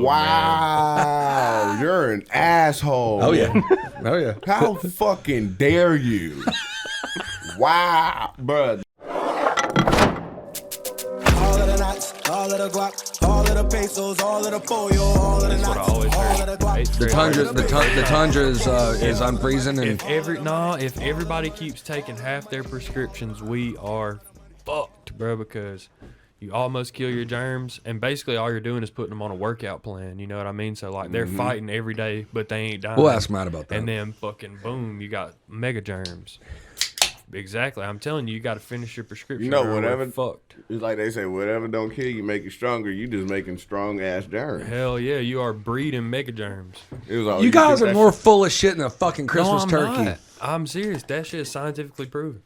Wow, man. You're an asshole. Oh yeah. Oh yeah. How fucking dare you? Wow, bro. All of the knots, all of the guac, all of the pesos, all of the pollo, all of the That's what I knots, always all heard. of the guac. The tundra is unfreezing, and If everybody keeps taking half their prescriptions, we are fucked, bro, because you almost kill your germs, and basically all you're doing is putting them on a workout plan. You know what I mean? So like they're fighting every day, but they ain't dying. we'll ask Matt about that. And then fucking boom, you got mega germs. Exactly. I'm telling you, you got to finish your prescription. You know, or we're whatever. fucked. It's like they say, whatever don't kill you, make you stronger. You just making strong ass germs. Hell yeah, you are breeding mega germs. It was all, You guys think are that more shit- full of shit than a fucking Christmas I'm turkey. not. I'm serious. That shit is scientifically proven.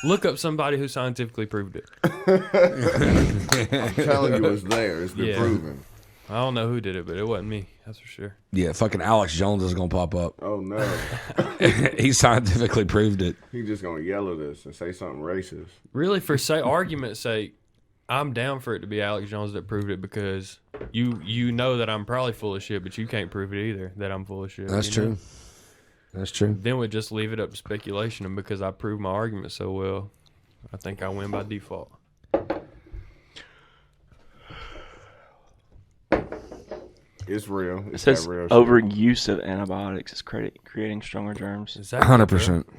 Look up somebody who scientifically proved it. I'm telling you, it's there. It's been Yeah. proven. I don't know who did it, but it wasn't me. That's for sure. Yeah, fucking Alex Jones is gonna pop up. Oh no, He scientifically proved it. he just gonna yell at us and say something racist. Really, for argument's sake, I'm down for it to be Alex Jones that proved it because you know that I'm probably full of shit, but you can't prove it either that I'm full of shit. That's you true. know? That's true. Then we just leave it up to speculation, and because I proved my argument so well, I think I win by default. It's real. It It's says that real shit. overuse of antibiotics is creating stronger germs. Exactly, 100%. bro.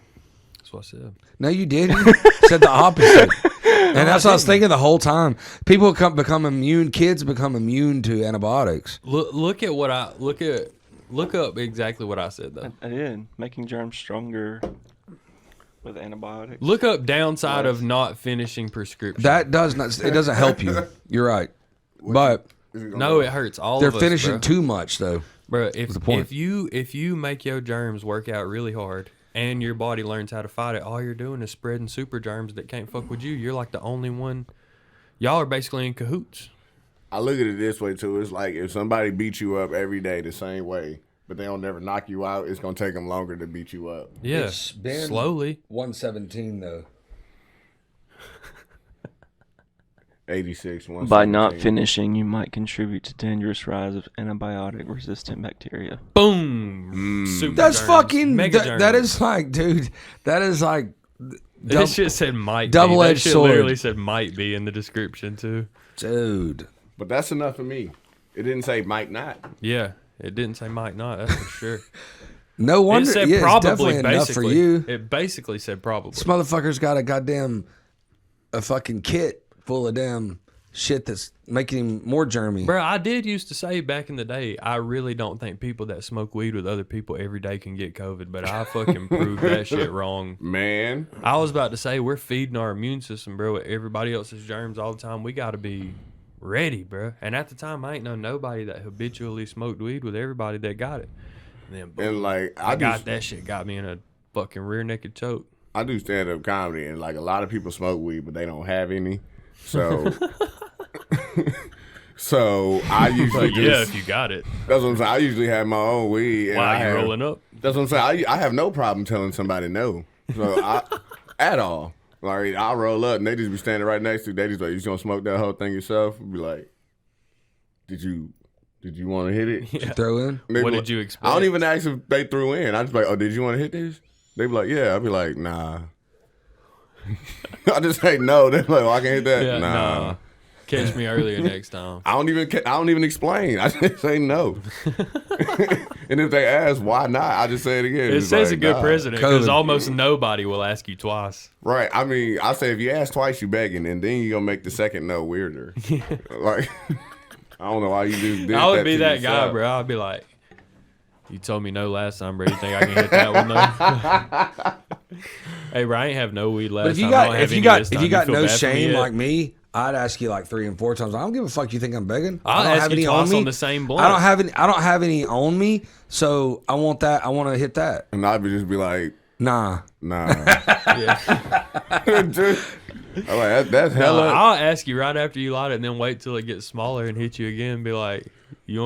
That's what I said. No, you didn't. Said the opposite. And that's what I was thinking the whole time. People become immune. Kids become immune to antibiotics. Look up exactly what I said though. I did. Making germs stronger with antibiotics. Look up downside of not finishing prescription. That does not. It doesn't help you. You're right. But No, it hurts all they're of us, finishing bro. too much though. Bro, if the point. if you make your germs work out really hard and your body learns how to fight it, all you're doing is spreading super germs that can't fuck with you. You're like the only one. Y'all are basically in cahoots. I look at it this way too. It's like if somebody beats you up every day the same way, but they don't never knock you out, it's gonna take them longer to beat you up. Yeah, It's been- slowly. 117 though. 86. By not finishing, you might contribute to dangerous rise of antibiotic-resistant bacteria. Boom. Super That's germs, fucking. mega That germs. is like, dude. That is like. This shit said might. double-edged That shit sword. literally said might be in the description too. Dude. But that's enough for me. It didn't say might not. Yeah, it didn't say might not. That's for sure. No wonder. It said Yeah, it's probably. definitely enough for Basically, you. it basically said probably. This motherfucker's got a fucking kit full of damn shit that's making him more germy. Bro, I did used to say back in the day, I really don't think people that smoke weed with other people every day can get COVID, but I fucking proved that shit wrong. Man, I was about to say, we're feeding our immune system, bro, with everybody else's germs all the time. We got to be ready, bro. And at the time, I ain't know nobody that habitually smoked weed with everybody that got it. And then, boom, and like that shit got me in a fucking rear naked choke. I do stand up comedy, and like a lot of people smoke weed, but they don't have any. So, so I usually But yeah, just. if you got it. That's what I'm saying. I usually have my own weed. And While I you have, rolling up. That's what I'm saying. I have no problem telling somebody no. So at all. Like I'll roll up and they just be standing right next to you. They just like, you just gonna smoke that whole thing yourself? Be like, did you want to hit it? Yeah. Throw in. They What be did like- you expect? I don't even ask if they threw in. I just be like, oh, did you want to hit this? They be like, yeah. I'd be like, nah. I just say no. They're like, oh, I can hit that. Yeah, nah. Catch me earlier next time. I don't even explain. I just say no. And if they ask why not, I just say it again. It It's says like, a good nah. president because COVID. almost nobody will ask you twice. Right. I mean, I say if you ask twice, you begging, and then you gonna make the second no weirder. Like, I don't know why you just did I would that be to that guy, yourself. bro. I'd be like, you told me no last time, bro. You think I can hit that one though? Hey, bro, I ain't have no weed last But if you time. I don't got have if you any got this if time. you got feel no bad for me shame yet? like me, I'd ask you like 3 and 4 times. I don't give a fuck. You think I'm begging? I'll I don't ask have you any twice on me. on the same blunt. I don't have any on me. So I want that. I want to hit that. And I'd just be like, Nah. nah. Yeah. Dude, I'm like, that's No, hella. I'll ask you right after you light it, and then wait till it gets smaller and hit you again. And be like, you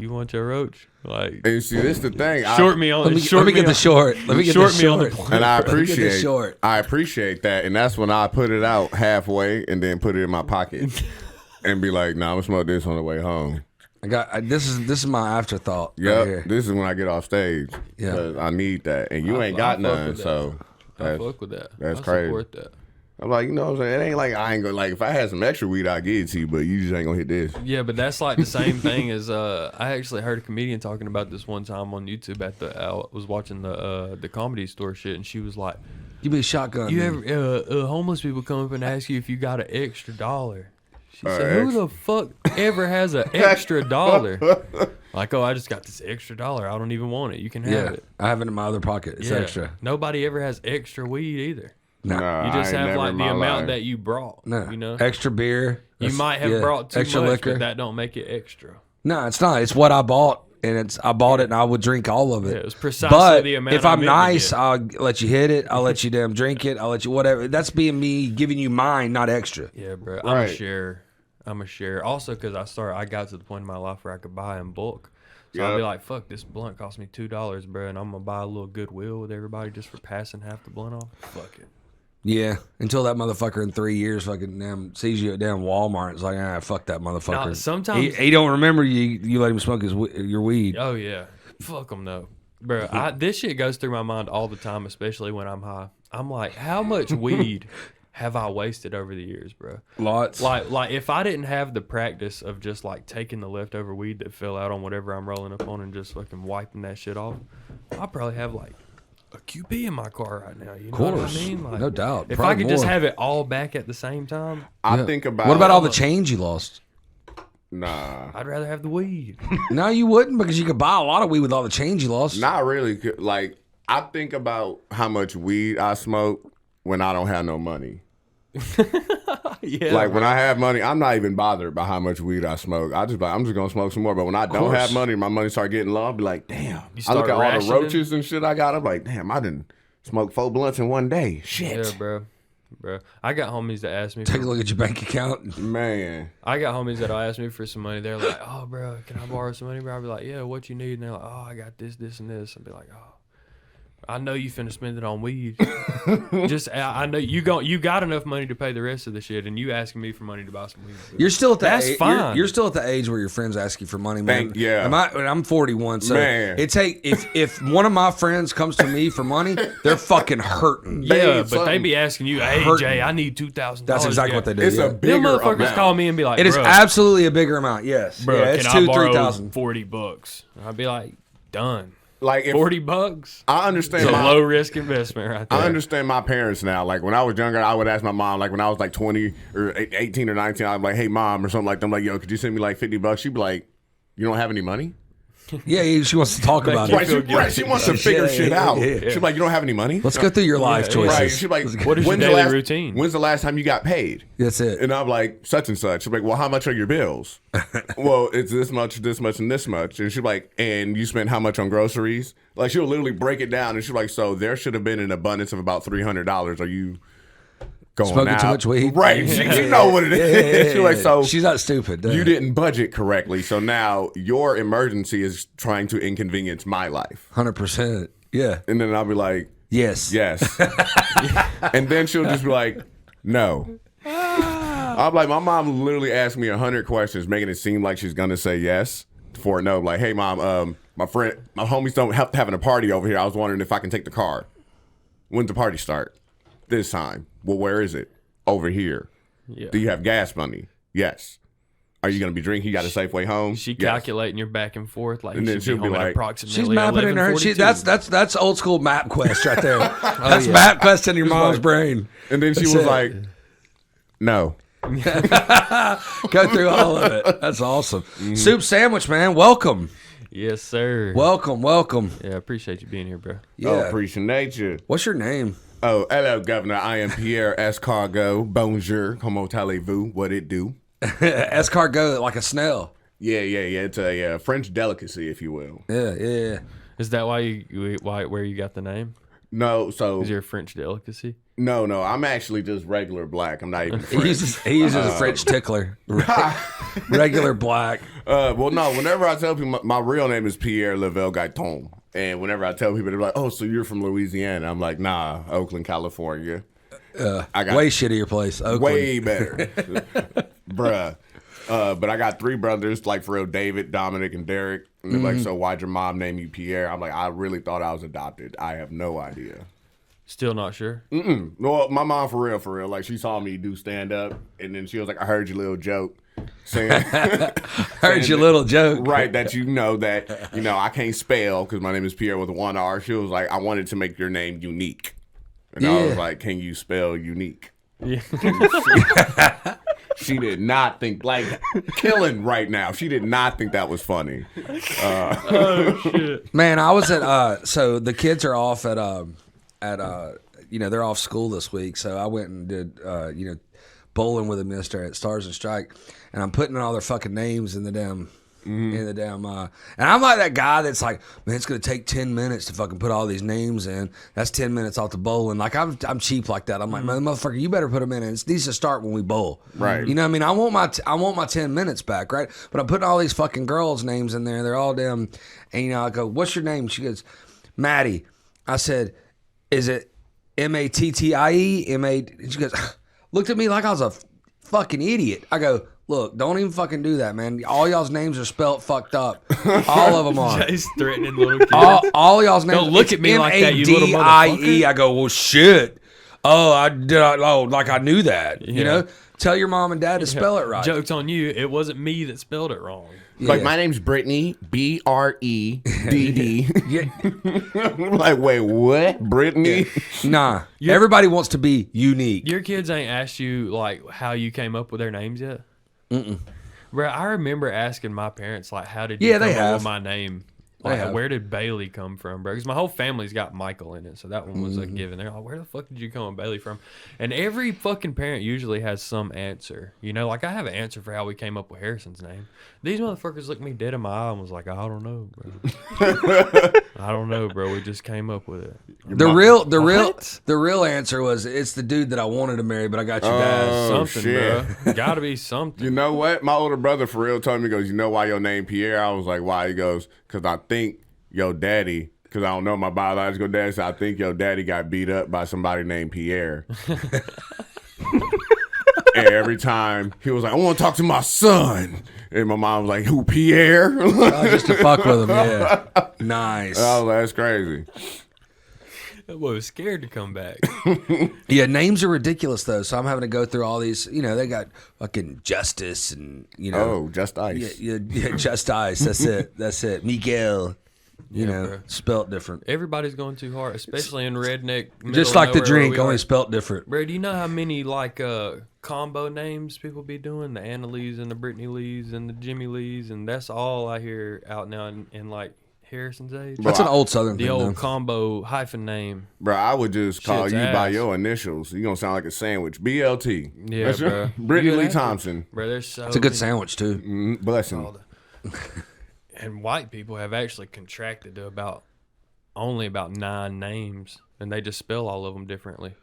want your roach? Like, And see, this the thing. short me on. Let me short get me the on- short. Let me get short the me on the short. blunt. And I Let me get the appreciate, short. that, and that's when I put it out halfway and then put it in my pocket and be like, "Nah, I'm gonna smoke this on the way home." This is my afterthought. Yep. Right here. This is when I get off stage. Yeah. 'Cause I need that, and you ain't got none. So I fuck with that. that's I crazy. support that. I'm like, you know what I'm saying? It ain't like I ain't gonna like if I had some extra weed, I'd give it to you, but you just ain't gonna hit this. Yeah, but that's like the same thing as I actually heard a comedian talking about this one time on YouTube I was watching the Comedy Store shit, and she was like, You be shotgun. "You ever homeless people come up and ask you if you got an extra dollar?" She said, Extra. "Who the fuck ever has an extra dollar?" Like, oh, I just got this extra dollar. I don't even want it. You can have Yeah, it. I have it in my other pocket. It's Yeah. extra. Nobody ever has extra weed either. No, Nah, You just I ain't have never like in the my amount life. that you brought. no. You know, Extra beer. you That's- might have yeah. brought too extra much, liquor. but that don't make it extra. No, it's not. It's what I bought, and I bought it, and I would drink all of it. Yeah, it was precisely But the amount. if I I'm meant to nice, get. I'll let you hit it. I'll let you damn drink it. I'll let you whatever. That's being me giving you mine, not extra. Yeah, bro. Right. I'm a share. Also, because I got to the point in my life where I could buy in bulk. So I'd Yep. be like, fuck, this blunt cost me $2, bro, and I'm going to buy a little Goodwill with everybody just for passing half the blunt off. Fuck it. Yeah, until that motherfucker in 3 years fucking damn sees you at damn Walmart. It's like, fuck that motherfucker. Nah, sometimes- he don't remember you. You let him smoke your weed. Oh, yeah. Fuck them, though. Bro, this shit goes through my mind all the time, especially when I'm high. I'm like, how much weed have I wasted over the years, bro? Lots. Like if I didn't have the practice of just like taking the leftover weed that fell out on whatever I'm rolling up on and just fucking wiping that shit off, I'll probably have like a QP in my car right now. You know what I mean? Like, no doubt. If Probably I could just more. have it all back at the same time, I think about What about all the change you lost? Nah, I'd rather have the weed. No, you wouldn't, because you could buy a lot of weed with all the change you lost. not really. Like I think about how much weed I smoke when I don't have no money. Yeah. Like when I have money, I'm not even bothered by how much weed I smoke. I'm just gonna smoke some more. But when I don't course. have money, my money start getting low. I'll be like, damn. I start look at all the rationing? roaches and shit I got. I'm like, damn, I didn't smoke 4 blunts in one day. Shit, Yeah, bro. I got homies that ask me. Take a look at your bank account. man. I got homies that'll ask me for some money. They're like, "Oh, bro, can I borrow some money, bro?" I'll be like, "Yeah, what you need?" And they're like, "Oh, I got this, this, and this." I'll be like, "Oh, I know you finna spend it on weed. I know you got enough money to pay the rest of the shit, and you asking me for money to buy some weed." Bro. You're still at the That's age, fine. You're still at the age where your friends ask you for money, man. Yeah. I'm 41, so Man. if one of my friends comes to me for money, they're fucking hurting. Yeah, but something they be asking you, "Hey, hurting. Jay, I need $2,000." That's exactly what they do. It's yeah. a Them bigger motherfuckers amount. call me and be like, It is "Bro, absolutely a bigger amount. Yes, bro, yeah, it's can I borrow 3,000. $40?" I'd be like, "Done." Like if $40. I understand It's a my, low risk investment right there. I understand my parents now. Like when I was younger, I would ask my mom. Like when I was like 20 or 18 or 19, I'd be like, "Hey, mom," or something like that. I'm like, "Yo, could you send me like $50?" She'd be like, "You don't have any money?" Yeah, she wants to talk about you Right, feel it. she wants to figure Yeah, shit yeah, out. yeah. She's like, "You don't have any money?" Let's go through your life yeah. choices. Right. She's like, What is your "When's the daily last- routine?" When's the last time you got paid? That's it. And I'm like, such and such. She's like, "Well, how much are your bills?" Well, it's this much, and this much. And she's like, "And you spent how much on groceries?" Like she'll literally break it down, and she's like, "So there should have been an abundance of about $300. Are you going Smoking out?" too much weed? Right. She know what it is. She's like, "So she's not stupid. you didn't budget correctly, so now your emergency is trying to inconvenience my life." 100%. Yeah. And then I'll be like, Yes. "Yes." And then she'll just be like, "No." I'm like, my mom literally asked me 100 questions, making it seem like she's gonna say yes for a no. Like, "Hey, mom, my homies don't have having a party over here. I was wondering if I can take the car. When's the party start? This time. Well, where is it? Over here. Yeah. Do you have gas money? Yes. Are you gonna be drinking? You got a Safeway home? She Yes. calculating your back and forth like And you then should she'll be be home at like- approximately She's mapping in her. 11:42. That's old school map quest right there. That's map quest in your mom's like- brain. And then she That's was it. like, "No." Go through all of it. That's awesome. Soup sandwich, man. Welcome. Yes, sir. Welcome. Yeah, I appreciate you being here, bro. Yeah. Oh, appreciate you. What's your name? Oh, hello, Governor. I am Piere Escargot. Bonjour. Comment allez-vous? What it do? Escargot, like a snail. Yeah. It's a French delicacy, if you will. Yeah. Is that where you got the name? No, so Is your French delicacy? no. I'm actually just regular black. I'm not even He French. uses a French tickler. Regular black. Well, no. Whenever I tell people my real name is Pierre Lavelle Gaiton, and whenever I tell people, they're like, "Oh, so you're from Louisiana?" I'm like, "Nah, Oakland, California." I got Way shittier place. Oakland. way better, bruh. But I got 3 brothers, like for real, David, Dominic, and Derek. And they're like, so why'd your mom name you Pierre? I'm like, I really thought I was adopted. I have no idea. Still not sure. Well, my mom, for real, like she saw me do stand up, and then she was like, I heard your little joke. Saying, Heard your little joke. Right, that that, I can't spell because my name is Pierre with 1 R. She was like, I wanted to make your name unique. And I was like, can you spell unique? Yeah. She did not think, like, killing right now. She did not think that was funny. Oh, shit. Man, I was at, so the kids are off at they're off school this week. So I went and did, bowling with them yesterday at Stars and Strike. And I'm putting all their fucking names in the damn, and I'm like that guy that's like, man, it's going to take 10 minutes to fucking put all these names in. That's 10 minutes off the bowling. Like, I'm cheap like that. I'm like, motherfucker, you better put them in. And it needs to start when we bowl. Right. You know what I mean? I want my 10 minutes back, right? But I'm putting all these fucking girls' names in there. They're all damn, and I go, what's your name? She goes, Maddie. I said, is it Mattie? And she goes, looked at me like I was a fucking idiot. I go, look, don't even fucking do that, man. All y'all's names are spelt fucked up. All of them are. Jay's threatening little kids. All y'all's names. Don't look at me like that, you little motherfucker. I go, well, shit. Oh, like I knew that. You know, tell your mom and dad to spell it right. Joke's on you. It wasn't me that spelled it wrong. Yeah. Like, my name's Brittany, Breedd. I'm like, wait, what? Brittany? Nah. Everybody wants to be unique. Your kids ain't asked you, like, how you came up with their names yet? Bro, I remember asking my parents, like, how did you come up with my name? Like, where did Bailey come from, bro? Because my whole family's got Michael in it, so that one was a given. They're like, where the fuck did you come with Bailey from? And every fucking parent usually has some answer. You know, like, I have an answer for how we came up with Harrison's name. These motherfuckers looked me dead in my eye and was like, I don't know, bro. I don't know, bro. We just came up with it. The real answer was, it's the dude that I wanted to marry, but I got your dad. Something, shit. bro. Gotta be something. You know what? My older brother, for real, told me, he goes, you know why your name Pierre? I was like, why? He goes, because I think your daddy, because I don't know my biological dad, so I think your daddy got beat up by somebody named Pierre. And every time he was like, I want to talk to my son. And my mom was like, who, Pierre? Just to fuck with him, yeah. Nice. Oh, that's crazy. That boy was scared to come back. Yeah, names are ridiculous, though. So I'm having to go through all these, they got fucking Justice and, Oh, Just Ice. Yeah, Just Ice. That's it. Miguel. Bro. Spelt different. Everybody's going too hard, especially in redneck. Just like the drink, only spelt different. Bro, do you know how many like combo names people be doing? The Anna Lees and the Brittany Lees and the Jimmy Lees, and that's all I hear out now in like Harrison's age. That's an old Southern the thing. old though. combo hyphen name. Bro, I would just call Shit's you by ass. your initials. You're going to sound like a sandwich. BLT. Yeah, That's bro. Brittany You Lee have to. Thompson. Bro, there's so It's a good many- sandwich too. Bless him. And white people have actually contracted to only about 9 names, and they just spell all of them differently.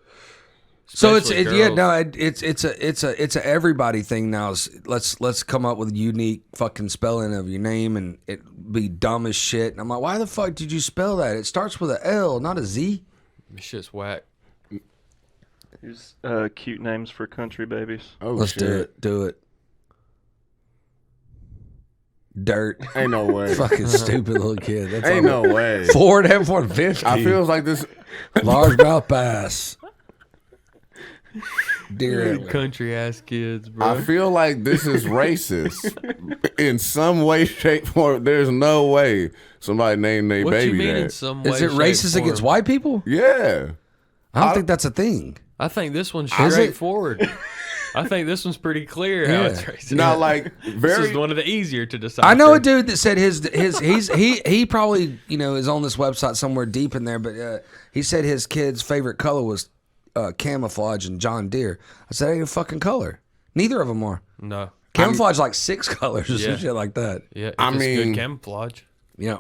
So it's Especially it's a everybody thing now. Let's come up with unique fucking spelling of your name, and it be dumb as shit. And I'm like, why the fuck did you spell that? It starts with a L, not a Z. This shit's whack. Here's cute names for country babies. Oh, Let's shit. do it. Dirt. Ain't no way. Fucking stupid little kid. That's Ain't all. no way. Ford F-150. I feels like this. Largemouth bass. Deer antler. Country ass kids, bro. I feel like this is racist in some way, shape, form. There's no way somebody named their what baby you mean in that. some way? Is it shape, racist form? against white people? Yeah. I don't think that's a thing. I think this one's Is it? straightforward. I think this one's pretty clear how it's racist. Now, like, This very. is one of the easier to decide. I know a dude that said he probably is on this website somewhere deep in there, but he said his kid's favorite color was camouflage and John Deere. I said, ain't a fucking color. Neither of them are. No. Camouflage like 6 colors or Yeah. some shit like that. Yeah, if I it's mean- good camouflage. Yeah.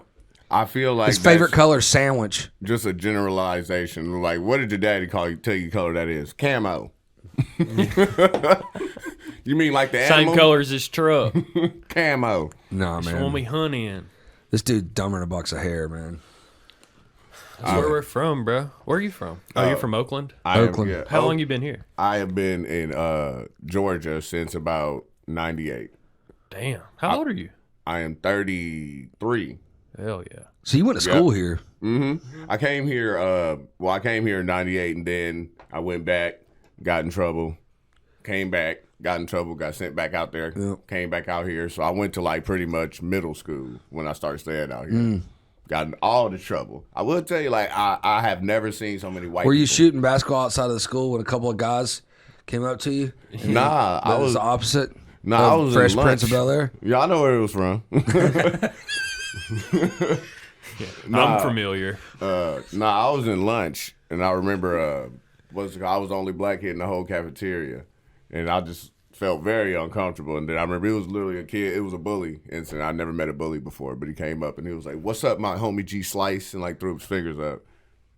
I feel like His favorite that's color sandwich. just a generalization. Like, what did your daddy tell you color that is? Camo. You mean like the Same animal? color as his truck. Camo. Nah, It's when man. we hunt in. This dude's dumber than a box of hair, man. That's where we're from, bro. Where are you from? Oh, you're from Oakland? Oakland. How long you been here? I have been in Georgia since about 98. Damn. How old are you? I am 33. Hell yeah. So you went to school here. Mm-hmm. I came here. I came here in '98, and then I went back, got in trouble, came back, got in trouble, got sent back out there, came back out here. So I went to like pretty much middle school when I started staying out here. Got in all the trouble. I will tell you, like I have never seen so many white. Were you people. shooting basketball outside of the school when a couple of guys came up to you? Nah, I was the opposite. Nah, I was Fresh in lunch. Prince of Bel-Air. Yeah, I know where it was from. I'm familiar. I was in lunch, and I remember I was the only black kid in the whole cafeteria, and I just felt very uncomfortable. And then I remember it was literally a kid. It was a bully incident. I never met a bully before, but he came up and he was like, "What's up, my homie G Slice?" and like threw his fingers up,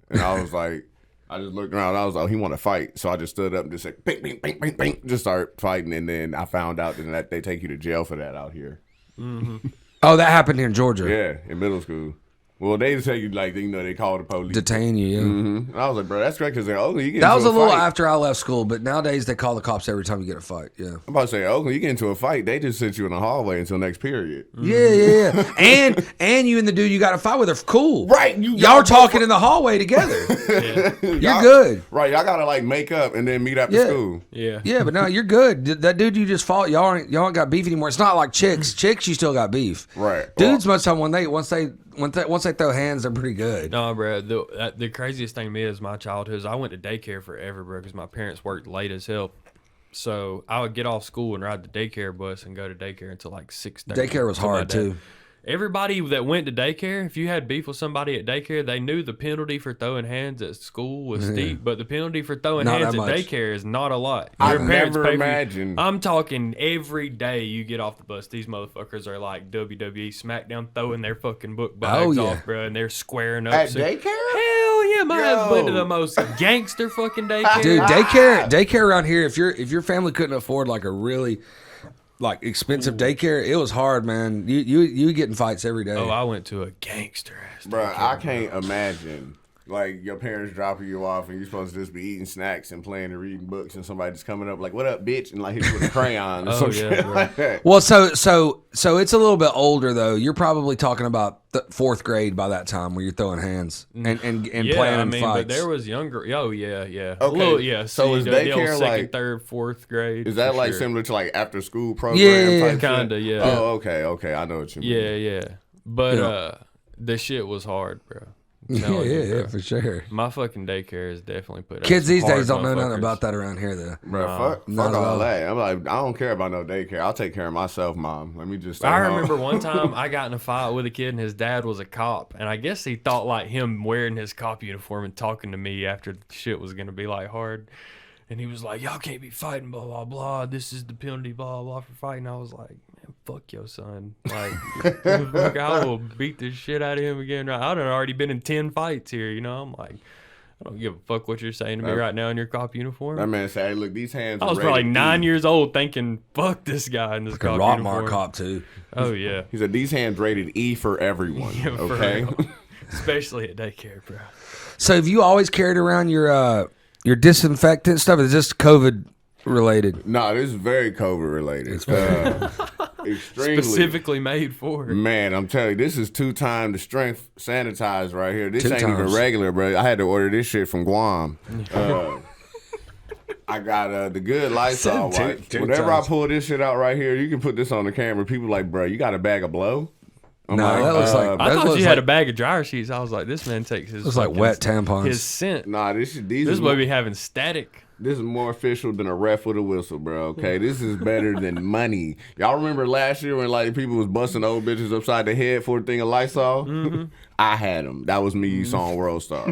and I was like. I just looked around. I was like, he want to fight. So I just stood up and just said, bing, bing, bing, bing, bing. Just start fighting. And then I found out that they take you to jail for that out here. Mm-hmm. Oh, that happened here in Georgia. Yeah, in middle school. Well, they just take you, like, they call the police. Detain you, yeah. Mm-hmm. And I was like, bro, that's correct because they're Oakland. You get That into was a little fight. after I left school, but nowadays they call the cops every time you get a fight. Yeah. I'm about to say, Oakland, you get into a fight, they just sit you in the hallway until next period. Yeah. and you and the dude you got to fight with are cool. Right. Y'all are talking in the hallway together. You're good. Right. Y'all got to, like, make up and then meet after school. Yeah. Yeah, but no, you're good. That dude you just fought, y'all ain't got beef anymore. It's not like chicks. Chicks, you still got beef. Right. Dudes, most of the time, once they throw hands, they're pretty good. No, bro. The craziest thing to me is my childhood is I went to daycare forever, bro, because my parents worked late as hell. So I would get off school and ride the daycare bus and go to daycare until like 6:30. Daycare was hard, too. Everybody that went to daycare, if you had beef with somebody at daycare, they knew the penalty for throwing hands at school was steep, but the penalty for throwing Not hands that at much. daycare is not a lot. I Your parents never pay for you. imagined. I'm talking every day you get off the bus, these motherfuckers are like WWE SmackDown throwing their fucking book bags off, bro, and they're squaring up. At daycare? Hell yeah, my ass went to the most gangster fucking daycare. Dude, daycare around here, if your family couldn't afford like a really like expensive daycare, it was hard, man. You get in fights every day. Oh, I went to a gangster ass. Bro, I can't imagine. Like, your parents dropping you off and you're supposed to just be eating snacks and playing and reading books and somebody just coming up like, what up, bitch? And like hit you with a crayon or some shit bro. like that. Well, so it's a little bit older though. You're probably talking about fourth grade by that time, where you're throwing hands and Yeah, playing I in mean, fights. but there was younger. Oh yeah. Okay. A little, yeah. So is the old daycare, second, like- third, fourth grade? Is that for like sure. similar to like after school program? Yeah, type shit? Kinda, yeah. Oh, okay. I know what you mean. Yeah. But Yeah. the shit was hard, bro. Yeah, for sure. My fucking daycare is definitely put up Kids some these hard days don't know nothing motherfuckers. about that around here, though. Bro, fuck not at all. all that. I'm like, I don't care about no daycare. I'll take care of myself, mom. Let me just stay I home. remember one time I got in a fight with a kid and his dad was a cop, and I guess he thought like him wearing his cop uniform and talking to me after the shit was gonna be like hard, and he was like, "Y'all can't be fighting, blah blah blah. This is the penalty, blah blah for fighting." I was like, "Man, fuck your son. Like, fuck, I will beat the shit out of him again. I've already been in 10 fights here, you know." I'm like, I don't give a fuck what you're saying to me right now in your cop uniform. That man said, hey, look, these hands I are was rated probably 9 E. years old thinking, fuck this guy in this A cop Rockmar uniform. cop too. Oh, yeah. He said, these hands rated E for everyone, Yeah, for okay? real. Especially at daycare, bro. So have you always carried around your disinfectant stuff? Is this COVID related? No, this is very COVID related. Extremely. Specifically made for it. Man, I'm telling you, this is 2 times the strength sanitized right here. This 2 ain't even times. regular, bro. I had to order this shit from Guam. I got the good Lysol Said wipes. 2 Whenever times. I pull this shit out right here, you can put this on the camera. People like, bro, you got a bag of blow? I'm No, that looks like I that thought looks you had like- a bag of dryer sheets. I was like, this man takes his Looks like fucking- wet tampons. His scent. Nah, these This is boy be having static. This is more official than a ref with a whistle, bro. Okay, this is better than money. Y'all remember last year when like people was busting old bitches upside the head for a thing of Lysol? Mm-hmm. I had them. That was me. You saw on World Star.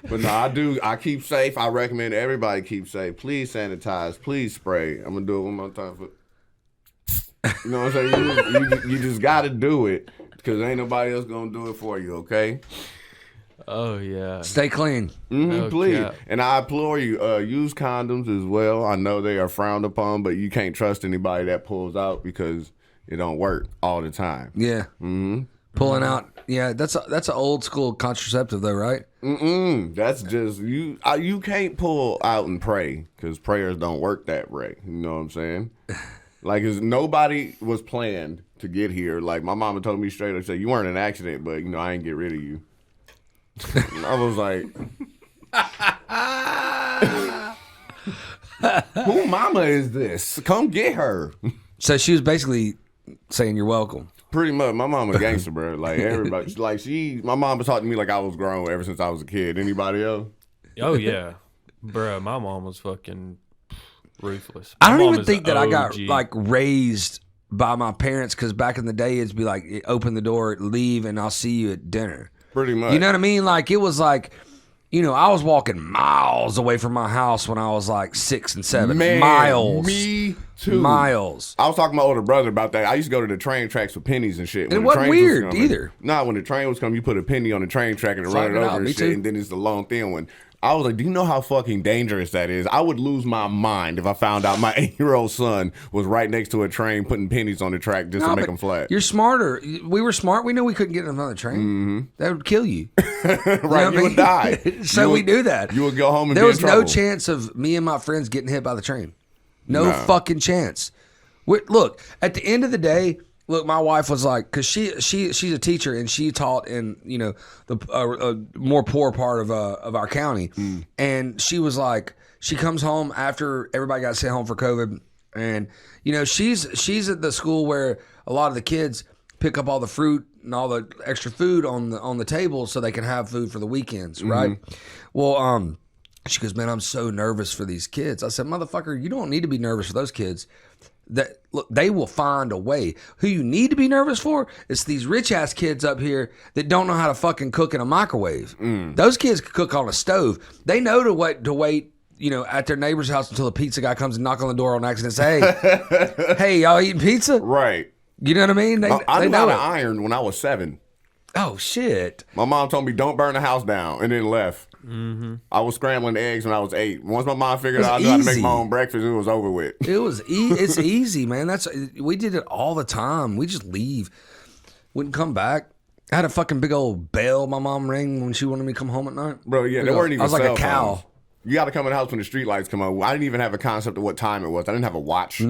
But no, I keep safe. I recommend everybody keep safe. Please sanitize. Please spray. I'm gonna do it one more time. You know what I'm saying? You just gotta do it because ain't nobody else gonna do it for you. Okay. Oh, yeah. Stay clean. No Please. cap. And I implore you, use condoms as well. I know they are frowned upon, but you can't trust anybody that pulls out because it don't work all the time. Yeah. Mm-hmm. Pulling out. Yeah, that's an old school contraceptive though, right? That's just you. You can't pull out and pray because prayers don't work that way. You know what I'm saying? Like, cause nobody was planned to get here. Like, my mama told me straight up, said, you weren't an accident, but, you know, I ain't get rid of you. And I was like, who mama is this? Come get her. So she was basically saying you're welcome. Pretty much. My mom a gangster, bro. Like, everybody. Like, my mom was talking to me like I was grown ever since I was a kid. Anybody else? Oh, yeah. Bruh, my mom was fucking ruthless. I My don't mom even is think a that I got OG. like raised by my parents, because back in the day it'd be like, open the door, leave, and I'll see you at dinner. Pretty much. You know what I mean? Like, it was like, you know, I was walking miles away from my house when I was like 6 and 7. Man, miles. me too. Miles. I was talking to my older brother about that. I used to go to the train tracks for pennies and shit. And it wasn't weird either. Nah, when the train was coming, you put a penny on the train track and run Suck it it over out, and me shit, too. and then it's the long thin one. I was like, do you know how fucking dangerous that is? I would lose my mind if I found out my 8-year-old son was right next to a train putting pennies on the track just to make them flat. You're smarter. We were smart. We knew we couldn't get in another train. Mm-hmm. That would kill you. Right, you would die. So we knew that. You would go home and there be was in trouble. no chance of me and my friends getting hit by the train. No fucking chance. Look, at the end of the day, look, my wife was like, because she's a teacher and she taught in, you know, the more poor part of our county, and she was like, she comes home after everybody got sent home for COVID, and you know she's at the school where a lot of the kids pick up all the fruit and all the extra food on the table so they can have food for the weekends, right? Well, she goes, man, I'm so nervous for these kids. I said, motherfucker, you don't need to be nervous for those kids. That look, they will find a way. Who you need to be nervous for is these rich ass kids up here that don't know how to fucking cook in a microwave. Those kids can cook on a stove. They know to wait, you know, at their neighbor's house until the pizza guy comes and knock on the door on accident and say, hey, y'all eating pizza? Right. You know what I mean? I They knew how know to it. iron when I was 7. Oh shit. My mom told me don't burn the house down, and then left. I was scrambling eggs when I was 8. Once my mom figured out I knew how to make my own breakfast, it was over with. It was it's easy, man. We did it all the time. We just leave, wouldn't come back. I had a fucking big old bell my mom rang when she wanted me to come home at night. Bro, yeah, there weren't even I was like a cell cow. phones. You got to come in the house when the street lights come on. I didn't even have a concept of what time it was. I didn't have a watch.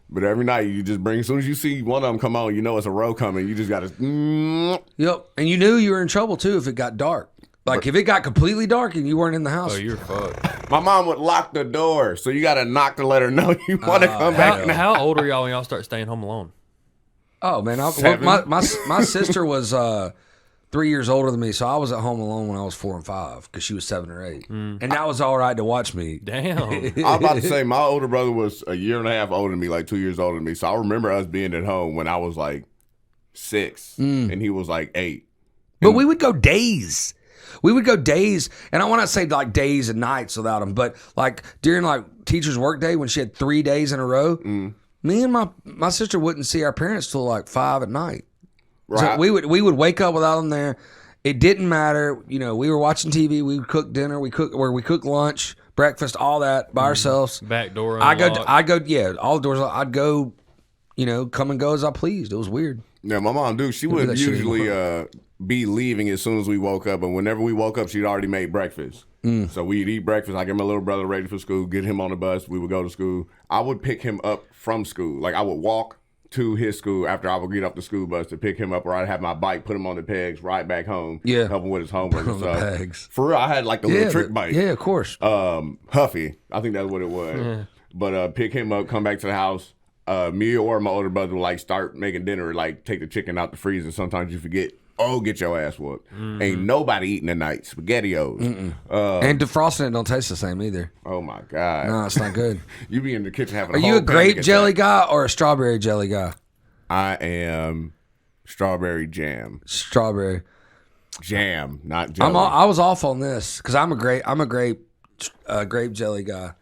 But every night you just bring, as soon as you see one of them come on, you know it's a row coming. You just got to. Yep, and you knew you were in trouble too if it got dark. Like if it got completely dark and you weren't in the house. Oh, you're fucked. My mom would lock the door, so you got to knock to let her know you want to come back. How old are y'all when y'all start staying home alone? Oh man, 7. my sister was 3 years older than me, so I was at home alone when I was 4 and 5 because she was 7 or 8, and that was all right to watch me. Damn. I was about to say, my older brother was a year and a half older than me, like 2 years older than me. So I remember us being at home when I was like 6, and he was like 8. But we would go days. We would go days, and I want to say like days and nights without him, but like during like teacher's work day when she had 3 days in a row, me and my sister wouldn't see our parents till like 5 at night. Right. So we would wake up without them there. It didn't matter, you know. We were watching TV. We would cook dinner. We cook lunch, breakfast, all that by ourselves. Back door I unlocked. go, yeah, all the doors. I'd go, you know, come and go as I pleased. It was weird. Yeah, my mom, dude, she do would that shit usually be leaving as soon as we woke up. And whenever we woke up, she'd already made breakfast. So we'd eat breakfast. I get my little brother ready for school, get him on the bus. We would go to school. I would pick him up from school. Like I would walk to his school after I would get off the school bus to pick him up, or I'd have my bike, put him on the pegs, ride back home, help him with his homework and on the stuff. pegs. For real, I had like the little trick bike. Yeah, of course. Huffy. I think that's what it was. But pick him up, come back to the house. Me or my older brother would like start making dinner, like take the chicken out the freezer. Sometimes you forget. Oh, get your ass whooped. Ain't nobody eating tonight. SpaghettiOs. And defrosting it don't taste the same either. Oh my God. No, it's not good. You be in the kitchen having Are a you whole a grape panic jelly attack. guy or a strawberry jelly guy? I am strawberry jam. Strawberry. Jam, not jelly. I was off on this because I'm a grape jelly guy,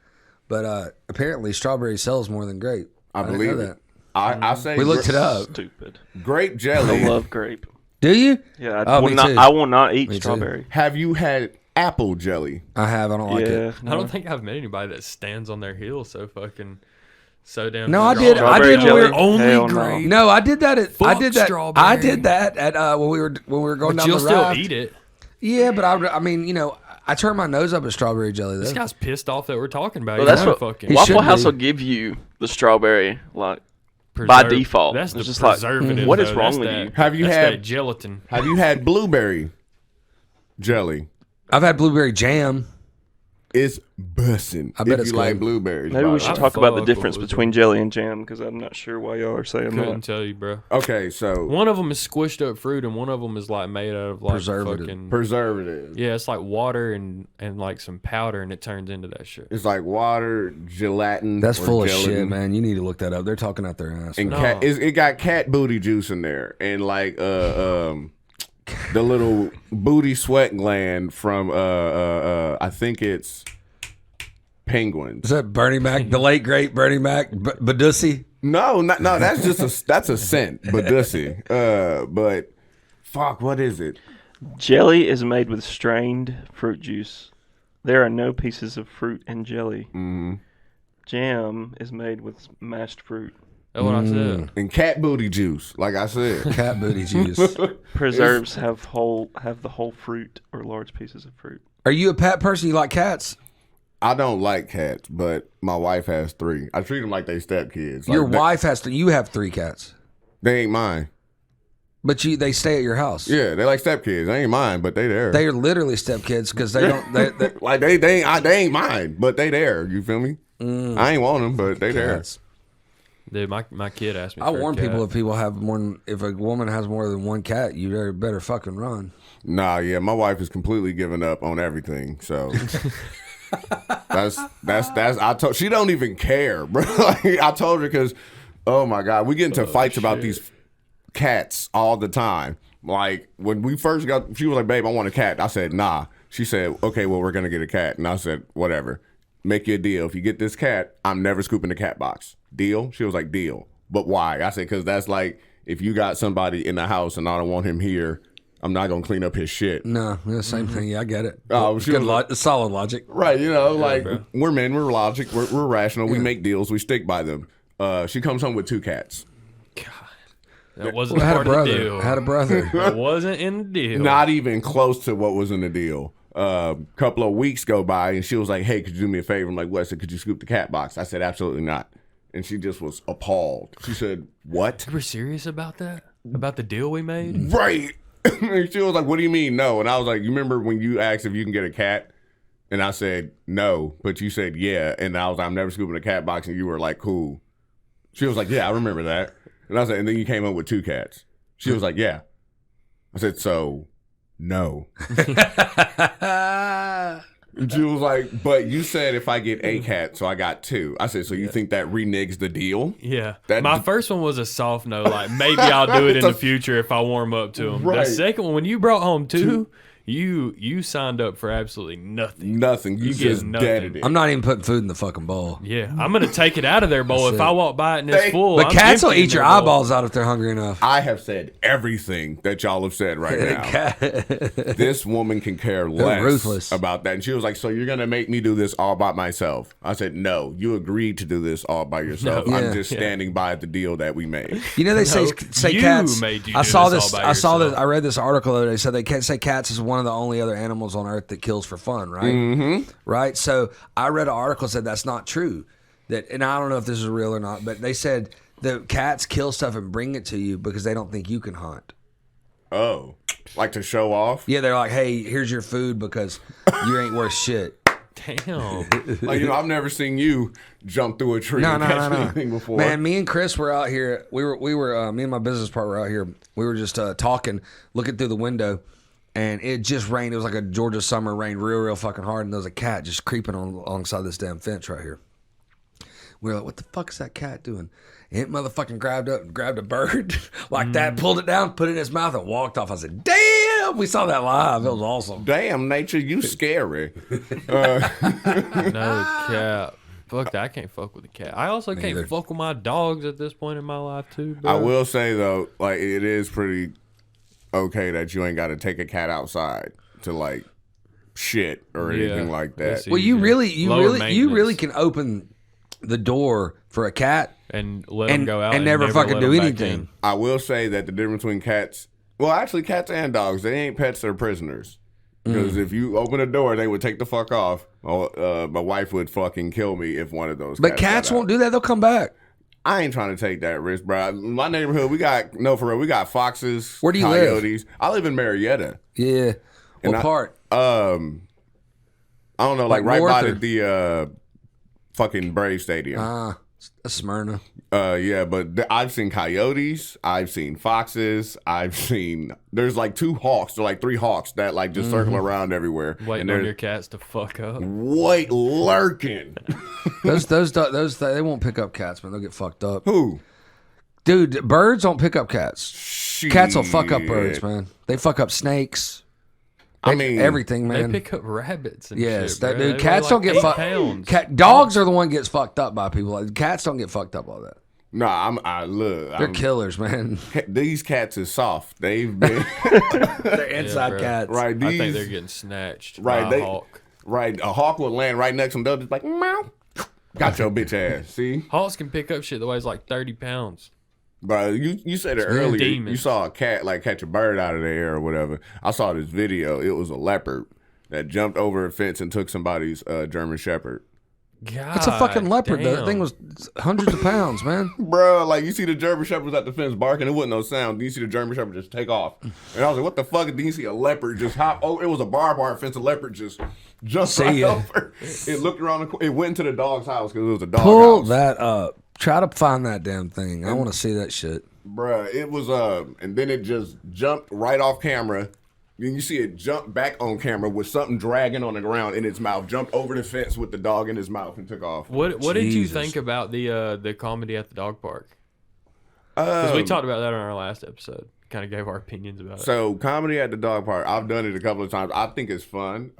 but apparently strawberry sells more than grape. I didn't believe know it. that. I say We looked it up. Stupid. grape I jelly. love grape. Do you? Yeah, Oh, me too. I will not eat Me too. strawberry. Have you had apple jelly? I have. I don't like Yeah, it. I don't think I've met anybody that stands on their heels so damn. No, I strong. did. I Strawberry did when we were jelly? Hell no. grape. No, I did that. Fuck I did that. strawberry. I did that at when we were going But down you'll the still raft. eat it. Yeah, but I mean, you know, I turned my nose up at strawberry jelly. This Though. guy's pissed off that we're talking about Well, it. that's You what fucking He Waffle should House be. will give you the strawberry like by default. That's the It's just like, preservative. what is though. wrong That's with that- you? Have you that's had that gelatin? Have you had blueberry jelly? I've had blueberry jam. It's bussin'. I bet if it's you like good. blueberries. Maybe by we the should way. talk about the fuck difference with between jelly and jam because I'm not sure why y'all are saying Couldn't that. tell you, bro. Okay, so One of them is squished up fruit, and one of them is like made out of like Preservative. fucking. preservative. Yeah, it's like water and like some powder, and it turns into that shit. It's like water, gelatin. That's or full of gelatin. shit, man. You need to look that up. They're talking out their ass. And No. it got cat booty juice in there, and like the little booty sweat gland from I think it's penguins. Is that Bernie Mac, the late great Bernie Mac, Badussi? No, that's just that's a scent, Badussy. But fuck, what is it? Jelly is made with strained fruit juice. There are no pieces of fruit in jelly. Jam is made with mashed fruit. That's what I said. And cat booty juice, like I said. Cat booty juice. Preserves have the whole fruit or large pieces of fruit. Are you a pet person? You like cats? I don't like cats, but my wife has 3. I treat them like they stepkids. Your Like, they- wife has to. You have 3 cats, They ain't mine. but they stay at your house. Yeah, they like stepkids. They ain't mine, but they there. They are literally stepkids because they don't. They like they ain't mine, but they there. You feel me? I ain't want them, but they there. cats. Dude, my kid asked me. I for a warn cat. people if people have more. If a woman has more than 1 cat, you better fucking run. Nah, yeah, my wife is completely giving up on everything. So that's I told she don't even care, bro. Like, I told her because oh my god, we get into fights about these cats all the time. Like when we first got, she was like, "Babe, I want a cat." I said, "Nah." She said, "Okay, well, we're gonna get a cat," and I said, "Whatever. Make you a deal. If you get this cat, I'm never scooping the cat box. Deal?" She was like, "Deal." But why? I said, "Because that's like if you got somebody in the house and I don't want him here, I'm not gonna clean up his shit." No, the same thing. Yeah, I get it. Oh, she Good was solid logic. Right, you know, like we're men, we're logic, we're rational, we make deals, we stick by them. She comes home with 2 cats. That wasn't I had a part of the brother. deal. Had a brother. That wasn't in the deal. Not even close to what was in the deal. Couple of weeks go by and she was like, "Hey, could you do me a favor?" I'm like, "What?" I said, "Could you scoop the cat box?" I said, "Absolutely not." And she just was appalled. She said, "What?" You were serious about that? About the deal we made? Right. And she was like, "What do you mean no?" And I was like, "You remember when you asked if you can get a cat?" And I said, "No," but you said, "Yeah." And I was like, "I'm never scooping a cat box." And you were like, "Cool." She was like, "Yeah, I remember that." And I said, "And then you came up with 2 cats." She was like, "Yeah." I said, "So, no." And she was like, "But you said if I get a cat, so I got 2." I said, "So you think that reneges the deal?" Yeah. That- My first one was a soft no, like maybe I'll do it in the future if I warm up to them. Right. The second one, when you brought home 2, you signed up for absolutely nothing. Nothing. You You get just nothing. deaded it. I'm not even putting food in the fucking bowl. Yeah, I'm gonna take it out of their bowl That's if it. I walk by it and it's full. But I'm cats will emptying eat your their bowl. eyeballs out if they're hungry enough. I have said everything that y'all have said right now. This woman can care less ruthless. about that. And she was like, "So you're going to make me do this all by myself?" I said, "No, you agreed to do this all by yourself. No. I'm Yeah. just standing by the deal that we made." You know they say you cats. made you I do saw this this. all by I saw this. yourself. I read this article the other day. Said they can't say cats is one of the only other animals on earth that kills for fun. Right. Mm-hmm. Right. So I read an article that said that's not true. That, and I don't know if this is real or not, but they said the cats kill stuff and bring it to you because they don't think you can hunt. Oh, like to show off? Yeah, they're like, "Hey, here's your food because you ain't worth shit." Damn. Like, I've never seen you jump through a tree and catch anything before. Man, me and Chris were out here. We were me and my business partner were out here. We were just talking, looking through the window, and it just rained. It was like a Georgia summer. It rained real fucking hard, and there was a cat just creeping alongside this damn fence right here. We were like, "What the fuck is that cat doing?" And it motherfucking grabbed a bird like that, pulled it down, put it in his mouth, and walked off. I said, "Damn!" We saw that live. It was awesome. Damn, nature, you scary. No cap. Fuck that. I can't fuck with a cat. I also can't either. fuck with my dogs at this point in my life too, bro. I will say, though, like, it is pretty okay that you ain't got to take a cat outside to, like, shit or anything like that. that's Well, you easier. Lower really maintenance. can open the door for a cat and let them go out and never fucking let do 'em back anything. in. I will say that the difference between cats, well, actually, cats and dogs, they ain't pets, they're prisoners. Because if you open a door, they would take the fuck off. My wife would fucking kill me if one of those. But cats won't do that. They'll come back. I ain't trying to take that risk, bro. My neighborhood, we got foxes. Where do you coyotes. live? I live in Marietta. Yeah. What part? I don't know, like right north by or- the fucking Brave Stadium. Smyrna. Yeah, but I've seen coyotes. I've seen foxes. There's like 2 hawks. There like 3 hawks that like just circle around everywhere. Waiting on your cats to fuck up. Wait, lurking. Those they won't pick up cats, man. They'll get fucked up. Who? Dude, birds don't pick up cats. Shit. Cats will fuck up birds, man. They fuck up snakes. Everything, They man. pick up rabbits and Yes, shit, that bro. dude. They Cats weigh don't get like fucked. 8 pounds. Dogs are the one gets fucked up by people. Like, cats don't get fucked up all that. No, They're killers, man. These cats is soft. They've been They're inside bro. cats. right. I These, think they're getting snatched right. by a hawk. Right. A hawk will land right next to them. They'll just like, meow. Got your bitch ass. See, Hawks can pick up shit that weighs like 30 pounds. bro. You said it They're earlier. demons. You saw a cat like catch a bird out of the air or whatever. I saw this video. It was a leopard that jumped over a fence and took somebody's German Shepherd. God, It's a fucking leopard. damn. That thing was hundreds of pounds, man. Bro, like you see the German Shepherds at the fence barking, it wasn't no sound. Then you see the German Shepherd just take off. And I was like, what the fuck? And then you see a leopard just hop. Oh, it was a barbed wire fence. A leopard just jumped right over. It looked around the corner. It went into the dog's house because it was a dog Pull house. that up. Try to find that damn thing. I want to see that shit. Bruh, it was, and then it just jumped right off camera. Then you see it jump back on camera with something dragging on the ground in its mouth. Jumped over the fence with the dog in his mouth and took off. What did you Jesus. think about the comedy at the dog park? Because we talked about that on our last episode. Kind of gave our opinions about it. So comedy at the dog park, I've done it a couple of times. I think it's fun.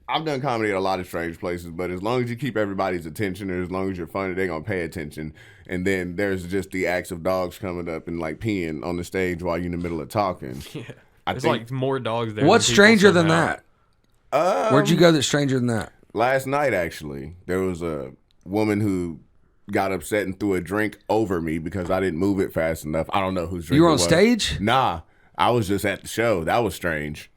I've done comedy at a lot of strange places, but as long as you keep everybody's attention, and as long as you're funny, they're gonna pay attention. And then there's just the acts of dogs coming up and like peeing on the stage while you're in the middle of talking. Yeah. I There's think like more dogs there. What's than people stranger than somehow. that? Where'd you go that's stranger than that? Last night, actually, there was a woman who got upset and threw a drink over me because I didn't move it fast enough. I don't know whose drink You were it on was. stage? Nah, I was just at the show. That was strange.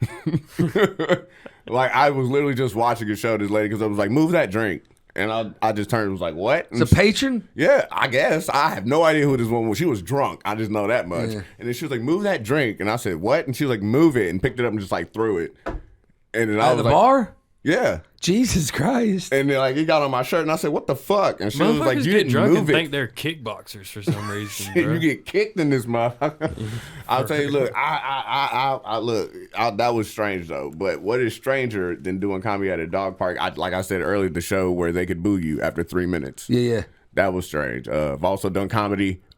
Like, I was literally just watching a show, this lady, because I was like, move that drink. And I just turned and was like, what? It's a patron? Yeah, I guess. I have no idea who this woman was. She was drunk. I just know that much. Yeah. And then she was like, move that drink. And I said, what? And she was like, move it. And picked it up and just like threw it. And then I At was the like, bar? yeah. Jesus Christ. And then like, it got on my shirt and I said, what the fuck? And she was like, Motherfuckers you get didn't drunk move and it. think they're kickboxers for some reason, Shit, bro. you get kicked in this motherfucker. I'll tell you, look, that was strange though. But what is stranger than doing comedy at a dog park? Like I said earlier, the show where they could boo you after 3 minutes. Yeah. That was strange. I've also done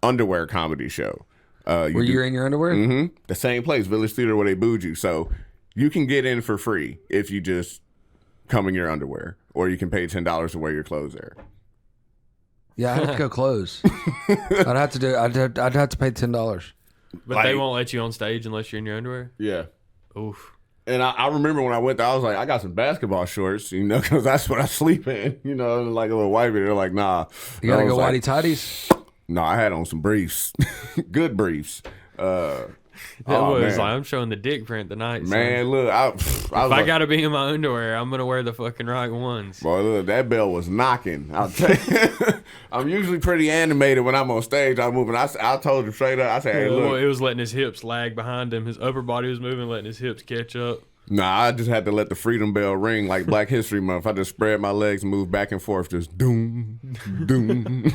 underwear comedy show. Were you in your underwear? Mm-hmm. The same place, Village Theater, where they booed you. So you can get in for free if you just come in your underwear, or you can pay $10 to wear your clothes there. Yeah, I'd have to go close. I'd have to pay $10. But they won't let you on stage unless you're in your underwear? Yeah. Oof. And I remember when I went there, I was like, I got some basketball shorts, because that's what I sleep in, like a little white. They're like, nah. You gotta I was go like, whitey tighties. No, I had on some briefs, good briefs. That was man. like, I'm showing the dick print tonight. Man, son. look, I If was I like, gotta be in my underwear, I'm gonna wear the fucking right ones. boy, look, that bell was knocking. I'll tell you, I'm usually pretty animated when I'm on stage. I'm moving. I told him straight up. I said, hey, Well, look. it was letting his hips lag behind him. His upper body was moving, letting his hips catch up. Nah, I just had to let the freedom bell ring like Black History Month. I just spread my legs and move back and forth, just doom, doom.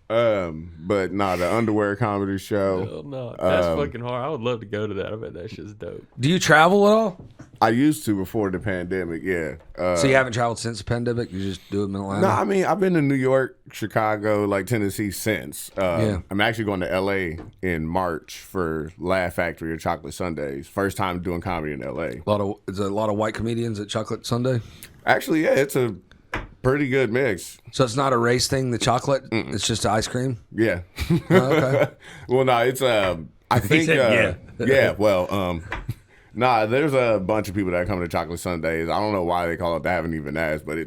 But nah, the underwear comedy show. Hell no. That's fucking hard. I would love to go to that. I bet that shit's dope. Do you travel at all? I used to before the pandemic, yeah. So you haven't traveled since the pandemic? You just do it in Atlanta? No, I mean, I've been to New York, Chicago, like Tennessee since. Yeah. I'm actually going to L.A. in March for Laugh Factory or Chocolate Sundays. First time doing comedy in L.A. Is there a lot of white comedians at Chocolate Sunday? Actually, yeah, it's a pretty good mix. So it's not a race thing, the chocolate? It's just ice cream? Yeah. Oh, okay. Well, no, it's I think said, yeah. Well, nah, there's a bunch of people that come to Chocolate Sundays. I don't know why they call it that. I haven't even asked, but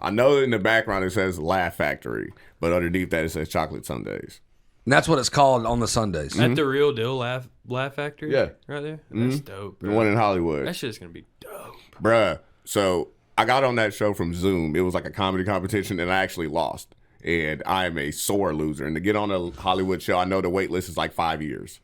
I know in the background it says Laugh Factory, but underneath that it says Chocolate Sundays. And that's what it's called on the Sundays. At the Real Deal Laugh Factory? Yeah. Right there? That's dope, The bro. one in Hollywood. That shit's gonna be dope. Bruh, so I got on that show from Zoom. It was like a comedy competition, and I actually lost. and I'm a sore loser. And to get on a Hollywood show, I know the wait list is like 5 years.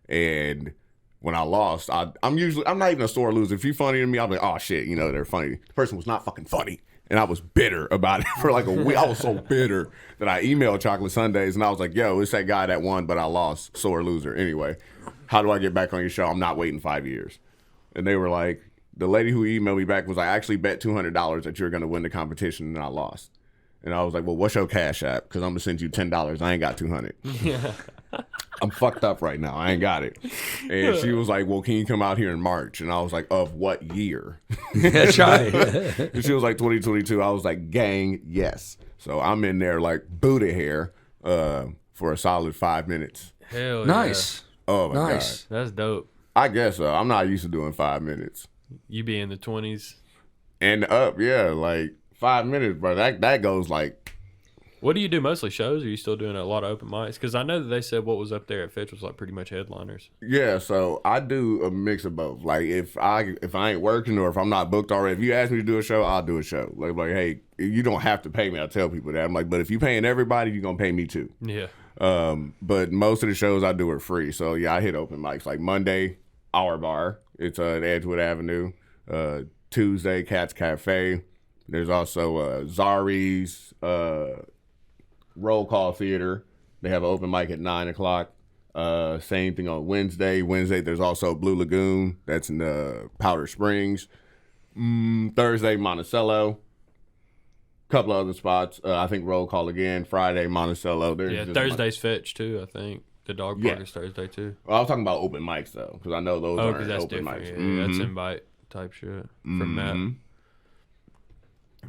And when I lost, I'm not even a sore loser. If you're funny to me, I'll be like, oh shit, they're funny. The person was not fucking funny. And I was bitter about it for like a week. I was so bitter that I emailed Chocolate Sundays and I was like, yo, it's that guy that won, but I lost. Sore loser. Anyway, how do I get back on your show? I'm not waiting 5 years. And they were like, the lady who emailed me back was like, I actually bet $200 that you're going to win the competition, and I lost. And I was like, well, what's your Cash App? Because I'm going to send you $10. I ain't got $200. Yeah. I'm fucked up right now. I ain't got it. And she was like, well, can you come out here in March? And I was like, of what year? That's right. And she was like, 2022. I was like, gang, yes. So I'm in there like booty hair for a solid 5 minutes. Hell nice. Oh, my God. That's dope. I guess so. I'm not used to doing 5 minutes. You be in the 20s. And up, yeah. Like 5 minutes, bro. That goes like... What do you do? Mostly shows? Or are you still doing a lot of open mics? Because I know that they said what was up there at Fitch was like pretty much headliners. Yeah, so I do a mix of both. Like if I ain't working or if I'm not booked already, if you ask me to do a show, I'll do a show. Like hey, you don't have to pay me. I tell people that. I'm like, but if you paying everybody, you're gonna pay me too. Yeah. But most of the shows I do are free. So yeah, I hit open mics. Like Monday, Our Bar. It's at Edgewood Avenue. Tuesday, Cat's Cafe. There's also Zari's. Roll Call Theater. They have an open mic at 9 o'clock. Same thing on Wednesday. There's also Blue Lagoon. That's in Powder Springs. Thursday, Monticello. Couple of other spots. I think Roll Call again. Friday, Monticello. Thursday's Fetch too, I think. The dog park is Thursday too. Well, I was talking about open mics though, because I know those aren't that's open different. mics. Yeah, that's invite type shit from Matt.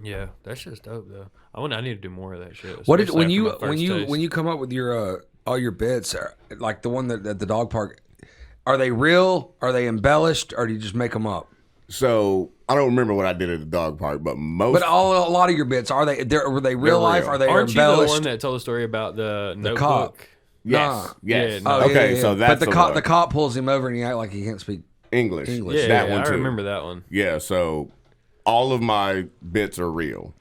Yeah, that shit's dope though. I need to do more of that shit. When you come up with your all your bits, like the one that at the dog park, are they real? Are they embellished? Or do you just make them up? So I don't remember what I did at the dog park, but a lot of your bits were they real life? Are they Aren't embellished? you the one that told the story about the notebook? Cop. Yes. Yes. Yeah, no. Okay, so that's but the cop pulls him over and he acts like he can't speak English. Yeah, that one I too. remember that one. Yeah, so all of my bits are real.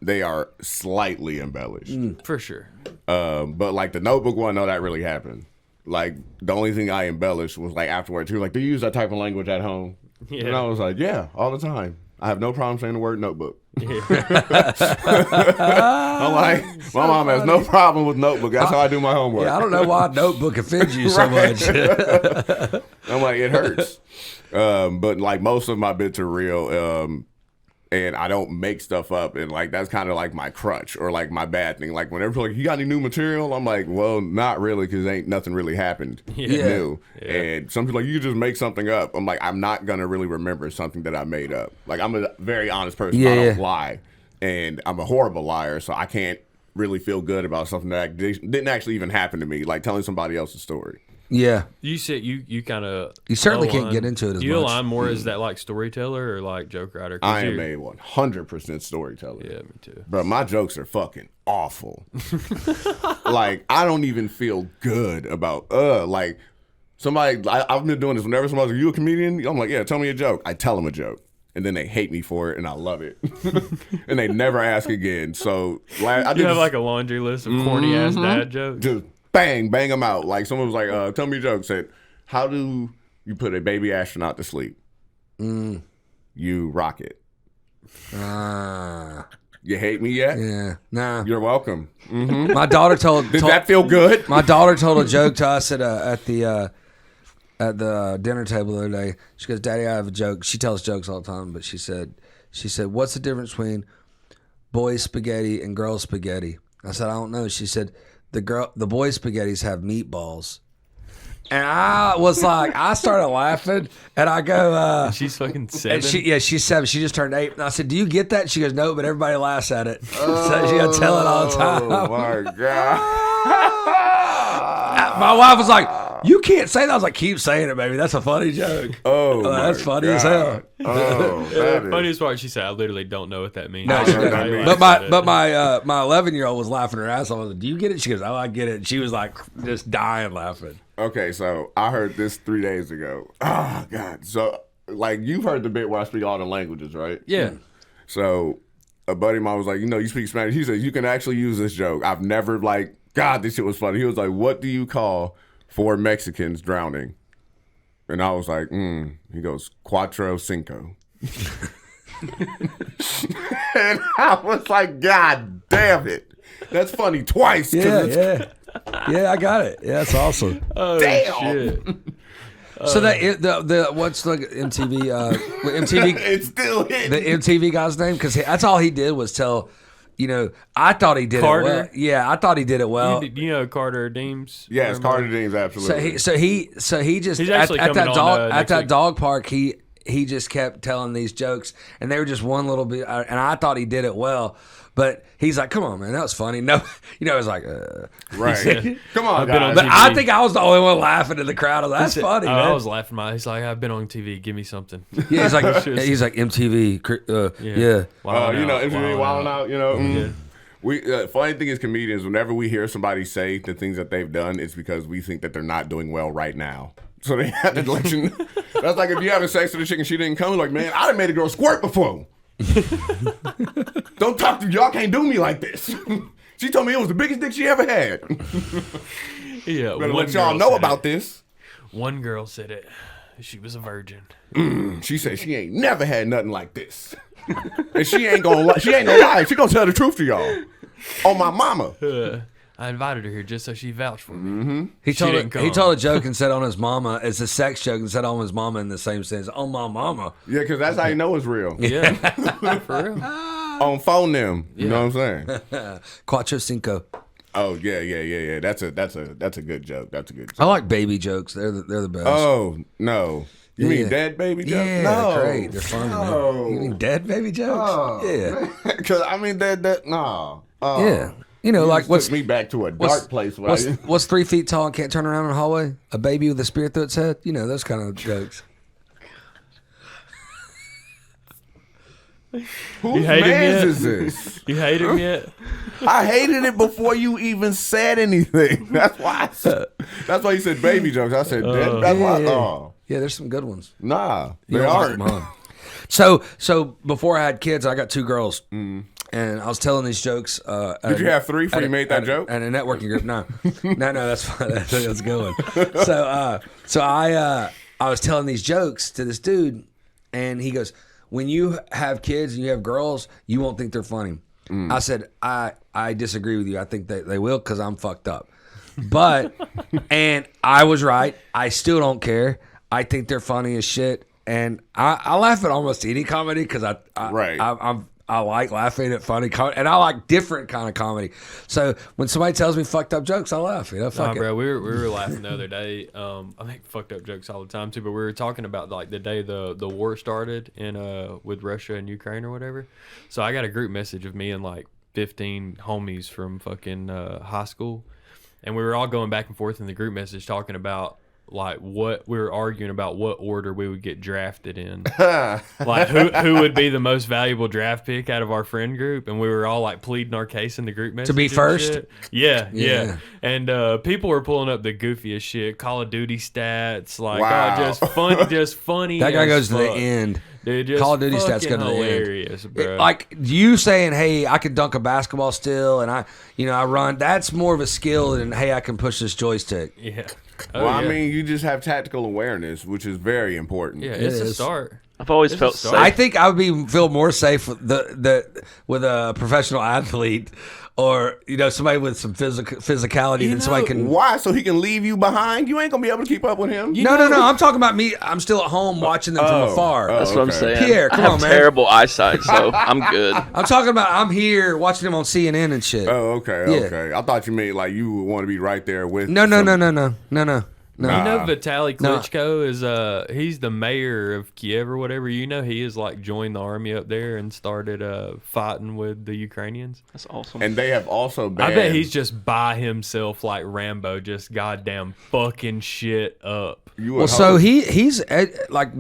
They are slightly embellished. For sure. But like the notebook one, no, that really happened. Like the only thing I embellished was like afterwards, he was like, do you use that type of language at home? Yeah. And I was like, yeah, all the time. I have no problem saying the word notebook. Yeah. I'm like, my mom has no problem with notebook. That's how I do my homework. Yeah, I don't know why notebook offends you so much. I'm like, it hurts. But like most of my bits are real. And I don't make stuff up, and like that's kind of like my crutch or like my bad thing. Like whenever people are like, you got any new material? I'm like, well, not really, because ain't nothing really happened new. Yeah. And some people are like, you just make something up. I'm like, I'm not gonna really remember something that I made up. Like I'm a very honest person. I don't lie, and I'm a horrible liar, so I can't really feel good about something that didn't actually even happen to me. Like telling somebody else's story. Yeah, you said you kind of you certainly can't get into it as much. You align more as that like storyteller or like joke writer? I am a 100% storyteller. Yeah, me too. But my jokes are fucking awful. Like I don't even feel good about like somebody. I've been doing this whenever somebody's like, "You a comedian?" I'm like, "Yeah, tell me a joke." I tell them a joke, and then they hate me for it, and I love it, and they never ask again. So I have like a laundry list of corny ass dad jokes. Just bang them out. Like someone was like, tell me a joke. Said, how do you put a baby astronaut to sleep? You rock it. You hate me yet? Yeah. Nah. You're welcome. Mm-hmm. My daughter told. Did that feel good? My daughter told a joke to us at the dinner table the other day. She goes, "Daddy, I have a joke." She tells jokes all the time, but she said, "What's the difference between boys spaghetti and girls spaghetti?" I said, "I don't know." She said, the boys spaghettis have meatballs. And I was like, I started laughing, and I go, she's fucking 7. She's 7. She just turned 8. And I said, "Do you get that?" She goes, "No, but everybody laughs at it." So she got to tell it all the time. Oh my God. My wife was like, "You can't say that." I was like, "Keep saying it, baby. That's a funny joke." Oh, that's funny as hell. Oh, the funniest part, she said, "I literally don't know what that means." No, but my 11-year-old was laughing her ass off. I was like, "Do you get it?" She goes, "Oh, I get it." And she was like, just dying laughing. Okay, so I heard this 3 days ago. Oh God! So like you've heard the bit where I speak all the languages, right? Yeah. So a buddy of mine was like, you speak Spanish. He said, you can actually use this joke. I've never God, this shit was funny. He was like, what do you call 4 Mexicans drowning? And I was like, He goes, cuatro cinco. And I was like, God damn it. That's funny twice. Yeah, I got it. Yeah, that's awesome. Oh, Damn. shit. So the what's the MTV MTV It's still hitting. the MTV guy's name? Because that's all he did was tell. I thought he did Carter? it well. Yeah, I thought he did it well. You know Carter Deems? Yes, Carter Deems, absolutely. So he just He's at actually that coming on, dog next week. dog park he just kept telling these jokes, and they were just one little bit, and I thought he did it well. But he's like, "Come on, man, that was funny." No, it was like, Right. Come on, I've been guys. on But I think I was the only one laughing in the crowd. I was like, that's funny, man. I was laughing. He's like, I've been on TV. Give me something. Yeah, he's like MTV. Yeah. MTV Wildin' Out, We funny thing is, comedians, whenever we hear somebody say the things that they've done, it's because we think that they're not doing well right now. So they have to let you know. That's like if you having sex with a chick and she didn't come, like, man, I done made a girl squirt before. Don't talk to y'all. Can't do me like this. She told me it was the biggest dick she ever had. Yeah, Better let y'all know about this. One girl said it. She was a virgin. She said she ain't never had nothing like this, and she ain't gonna lie. She ain't gonna lie. She gonna tell the truth to y'all. On my mama. I invited her here just so she vouched for me. Mm-hmm. He didn't come. told a joke and said on his mama. It's a sex joke and said on his mama in the same sense. On my mama. Yeah, because that's how you know it's real. Yeah, for real. On phone them. You know what I'm saying? Cuatro cinco. Oh yeah. That's a good joke. That's a good joke. I like baby jokes. They're the best. Oh no. You mean Yeah. dead baby jokes? Yeah, No. they're great. They're funny, No. man. You mean dead baby jokes? Yeah. Because I mean that no. Oh. Yeah. Like Just what's took me back to a dark place. what's 3 feet tall and can't turn around in the hallway? A baby with a spear through its head? Those kind of jokes. Whose hate him man's yet? is this? You hate him yet? I hated it before you even said anything. That's why you said baby jokes. I said dead. That's why. yeah. Oh. Yeah, there's some good ones. Nah, You they don't like aren't. them, huh? So before I had kids, I got 2 girls, and I was telling these jokes. Did you have 3 before you made that joke? At a networking group? No, that's fine. That's a good one. So I was telling these jokes to this dude, and he goes, "When you have kids and you have girls, you won't think they're funny." I said, I disagree with you. I think that they will because I'm fucked up. But and I was right. I still don't care. I think they're funny as shit, and I laugh at almost any comedy because I like laughing at funny comedy, and I like different kind of comedy. So when somebody tells me fucked up jokes, I laugh. Fuck Nah, it. bro, we were laughing the other day. I make fucked up jokes all the time too, but we were talking about like the day the war started in with Russia and Ukraine or whatever. So I got a group message of me and like 15 homies from fucking high school, and we were all going back and forth in the group message talking about like what we were arguing about what order we would get drafted in. Like who would be the most valuable draft pick out of our friend group, and we were all like pleading our case in the group message. To be and first? shit. Yeah. And people were pulling up the goofiest shit, Call of Duty stats, like Wow. just funny. That guy as goes to the fuck. end. Dude, just Call of Duty stats go fucking to the end. hilarious, bro. Like you saying, "Hey, I can dunk a basketball still," and I run. That's more of a skill than, "Hey, I can push this joystick." yeah. Well, I yeah. mean, you just have tactical awareness, which is very important. Yeah, it's a is. start. I've always It's felt a safe. start. I think I would feel more safe with with a professional athlete or somebody with some physicality than somebody can. Why? So he can leave you behind? You ain't gonna be able to keep up with him. No. I'm talking about me. I'm still at home watching them from afar. That's what I'm okay. saying. Pierre, come I have on, man. terrible eyesight, so I'm good. I'm talking about I'm here watching them on CNN and shit. Oh, okay, Yeah. okay. I thought you meant like you would want to be right there with. No. You know Nah. Vitali Klitschko is he's the mayor of Kiev or whatever. He is like joined the army up there and started fighting with the Ukrainians. That's awesome. And they have also banned. I bet he's just by himself like Rambo, just goddamn fucking shit up. You Well, would so hope- he's like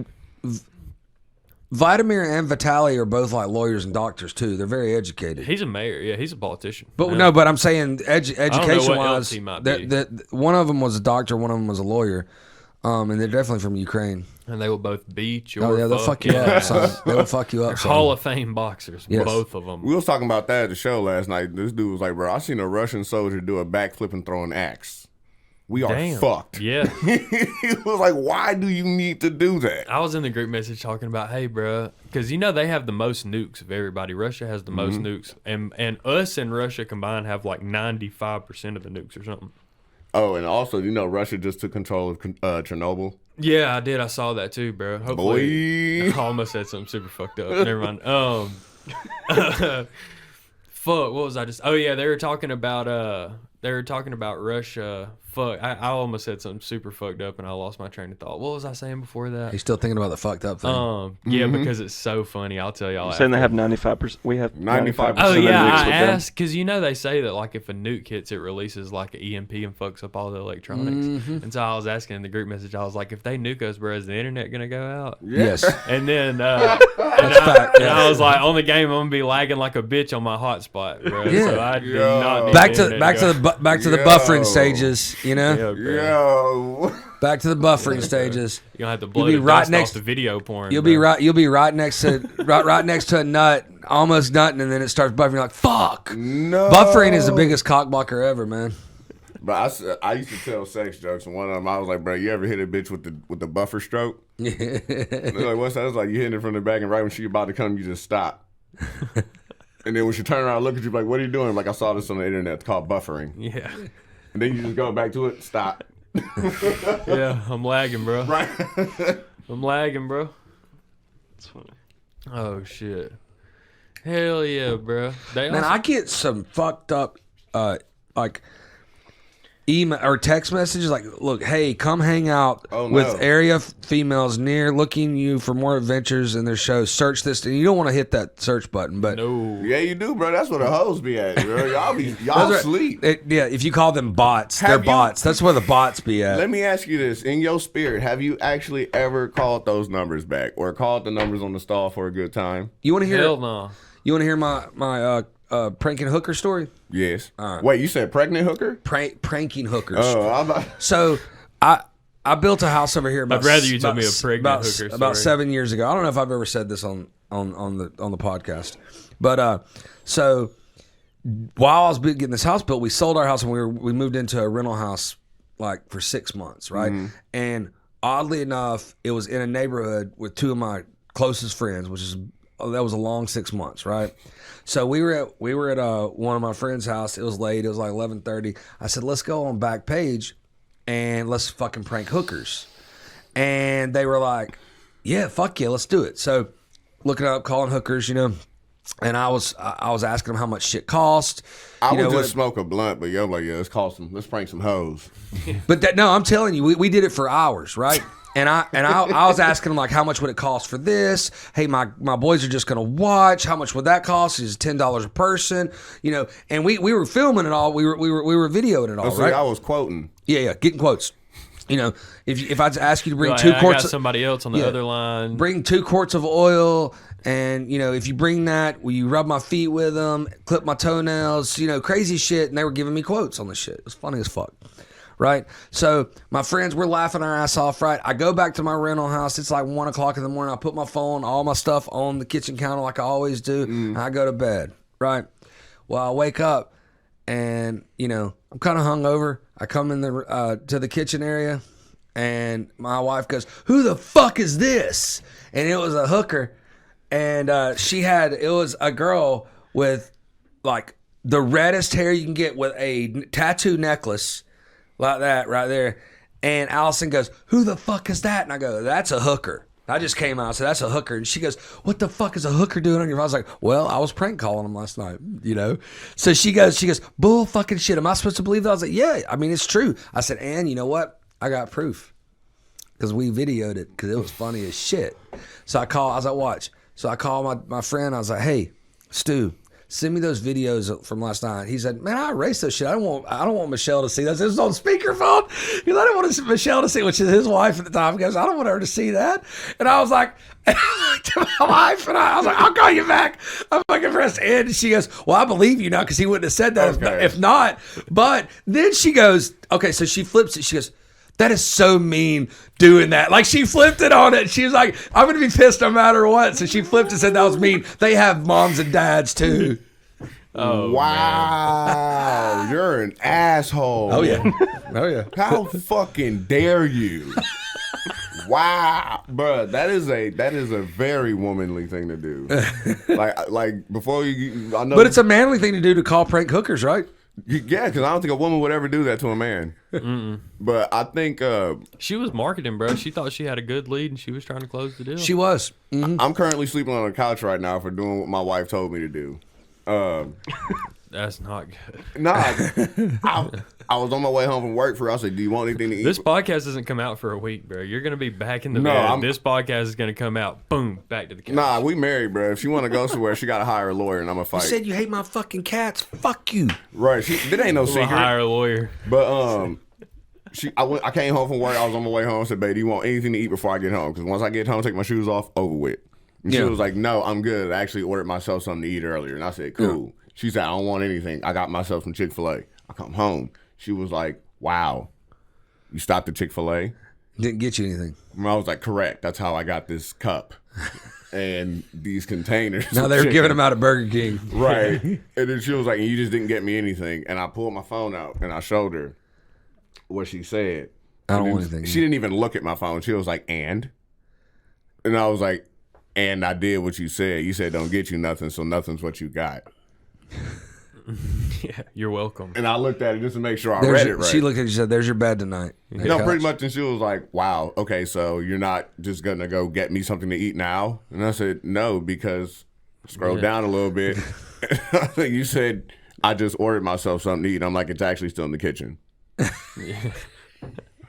Vladimir and Vitali are both like lawyers and doctors too. They're very educated. He's a mayor, yeah, he's a politician. But Yeah. no, but I'm saying know what education else wise, he might be. one of them was a doctor, one of them was a lawyer. And they're definitely from Ukraine. And they will both beat your Oh yeah, they'll fuck you up, son. They will fuck you up, They're son. Hall of Fame boxers, Yes. both of them. We was talking about that at the show last night. This dude was like, bro, I seen a Russian soldier do a backflip and throw an axe. We are Damn. fucked. Yeah. He was like, why do you need to do that? I was in the group message talking about, hey, bro, because they have the most nukes of everybody. Russia has the most nukes, and us and Russia combined have like 95% of the nukes or something. Oh, and also, Russia just took control of Chernobyl. Yeah, I did. I saw that too, bro. Hopefully, Boy. I almost said something super fucked up. Never mind. Fuck. What was I just? Oh yeah, they were talking about Russia. Fuck. I almost said something super fucked up and I lost my train of thought. What was I saying before that? He's still thinking about the fucked up thing. Yeah, because it's so funny. I'll tell y'all. You're saying they after. have 95%. We have 95%. Oh of yeah, nukes I with them. asked because they say that like if a nuke hits, it releases like an EMP and fucks up all the electronics. And so I was asking in the group message, I was like, if they nuke us, bro, is the internet gonna go out? Yes. And then fact, and I was like, on the game, I'm gonna be lagging like a bitch on my hotspot, bro. Yeah. So I do not need Back the to internet back to to go. the Yo. buffering stages. Yeah, bro. Yo. Back to the buffering stages. You're gonna have to blow be the right dust next- off the video porn. You'll bro. be right next to right next to a nut, almost nutting, and then it starts buffering. You're like, fuck. No. Buffering is the biggest cock blocker ever, man. But I used to tell sex jokes, and one of them, I was like, bro, you ever hit a bitch with the buffer stroke? And they're like, what's that? I was like, you hitting it from the back, and right when she's about to come, you just stop. And then when she turn around and look at you, like, what are you doing? Like, I saw this on the internet. It's called buffering. Yeah, And then you just go back to it, stop. yeah. I'm lagging, bro. Right? I'm lagging, bro. It's funny. Oh shit. Hell yeah, bro. They Man, also- I get some fucked up, like email or text messages like, look, hey, come hang out Oh, with no. area females near looking you for more adventures in their shows. Search this. And you don't want to hit that search button, but no. Yeah, you do, bro. That's where the hoes be at, bro. Y'all Those are- sleep. yeah, if you call them bots, Have they're you- bots. That's where the bots be at. Let me ask you this. In your spirit, have you actually ever called those numbers back or called the numbers on the stall for a good time? You want to hear? Hell no. You want to hear my pranking hooker story? Yes. All right. Wait, you said pregnant hooker? Pranking hookers. Oh, I'm about... So I built a house over here. About, I'd rather you told about- me a pregnant about, hooker story. About 7 years ago. I don't know if I've ever said this on the podcast, but so while I was getting this house built, we sold our house and we moved into a rental house like for 6 months, right? And oddly enough, it was in a neighborhood with two of my closest friends, that was a long 6 months, right? So we were at one of my friends' house. It was late. It was like 11:30. I said, let's go on Backpage and let's fucking prank hookers. And they were like, yeah, fuck yeah, let's do it. So looking up, calling hookers, and I was asking them how much shit cost. I You would know, just what- smoke a blunt, but yo, like, yeah, let's prank some hoes. But no, I'm telling you, we did it for hours, right? And I was asking them like, how much would it cost for this? Hey, my boys are just gonna watch. How much would that cost? Is $10 a person? And we were filming it all. We were videoing it all, So right? I was quoting. Yeah, getting quotes. If I ask you to bring Like, 2 I quarts, got somebody else on the yeah. other line. bring 2 quarts of oil, and if you bring that, will you rub my feet with them, clip my toenails, crazy shit. And they were giving me quotes on this shit. It was funny as fuck. Right, so my friends, we're laughing our ass off. Right, I go back to my rental house. It's like 1 o'clock in the morning. I put my phone, all my stuff on the kitchen counter like I always do. And I go to bed. Right, well, I wake up and I'm kind of hungover. I come in to the kitchen area, and my wife goes, "Who the fuck is this?" And it was a hooker, and it was a girl with like the reddest hair you can get with a tattoo necklace. Like that right there. And Allison goes, "Who the fuck is that?" And I go, "That's a hooker." I just came out, so that's a hooker. And she goes, "What the fuck is a hooker doing on your phone?" I was like, "Well, I was prank calling him last night, So she goes, "Bull fucking shit. Am I supposed to believe that?" I was like, "Yeah, I mean, it's true." I said, "And you know what? I got proof." Because we videoed it because it was funny as shit. So I was like, "Watch." So I called my friend. I was like, "Hey, Stu, send me those videos from last night." He said, "Man, I erased those shit. I don't want Michelle to see those. It was on speakerphone." Because I didn't want Michelle to see, which is his wife at the time. He goes, "I don't want her to see that." And I was like, to my wife, and I was like, "I'll call you back." I fucking pressed end. And she goes, "Well, I believe you now because he wouldn't have said that Okay. if not." But then she goes, okay, so she flips it. She goes, That is so mean doing that. Like, she flipped it on it. She was like, I'm going to be pissed no matter what. So she flipped and said that was mean. They have moms and dads, too. Oh, wow. man. You're an asshole. Oh, yeah. Oh, yeah. How fucking dare you? Wow, bro, that is a very womanly thing to do. like before you, I know. But it's a manly thing to do to call prank hookers, right? Yeah, because I don't think a woman would ever do that to a man. But I think She was marketing, bro. She thought she had a good lead, and she was trying to close the deal. She was. Mm-hmm. I'm currently sleeping on a couch right now for doing what my wife told me to do. That's not good. Nah, I was on my way home from work. I said, "Do you want anything to eat?" This podcast doesn't come out for a week, bro. You're gonna be back in the bed. This podcast is gonna come out, boom, back to the couch. Nah, we married, bro. If she want to go somewhere, she got to hire a lawyer, and I'm gonna fight. You said you hate my fucking cats. Fuck you. Right? That ain't no We'll secret. hire a lawyer. But I came home from work. I was on my way home. I said, "Babe, do you want anything to eat before I get home? Because once I get home, take my shoes off, over with." And she was like, "No, I'm good. I actually ordered myself something to eat earlier." And I said, "Cool." Yeah. She said, "I don't want anything. I got myself some Chick-fil-A." I come home. She was like, "Wow, you stopped at Chick-fil-A?" Didn't get you anything. And I was like, "Correct. That's how I got this cup and these containers." Now they're giving them out at Burger King. Right. And then she was like, "You just didn't get me anything." And I pulled my phone out and I showed her what she said. I don't want anything. She didn't even look at my phone. She was like, And I was like, "And I did what you said. You said don't get you nothing, so nothing's what you got." Yeah, you're welcome. And I looked at it just to make sure I read it right. She looked at you and said, "There's your bed tonight." No, pretty much. And she was like, "Wow, okay, so you're not just going to go get me something to eat now?" And I said, "No, because scroll down a little bit. I think you said I just ordered myself something to eat." I'm like, "It's actually still in the kitchen."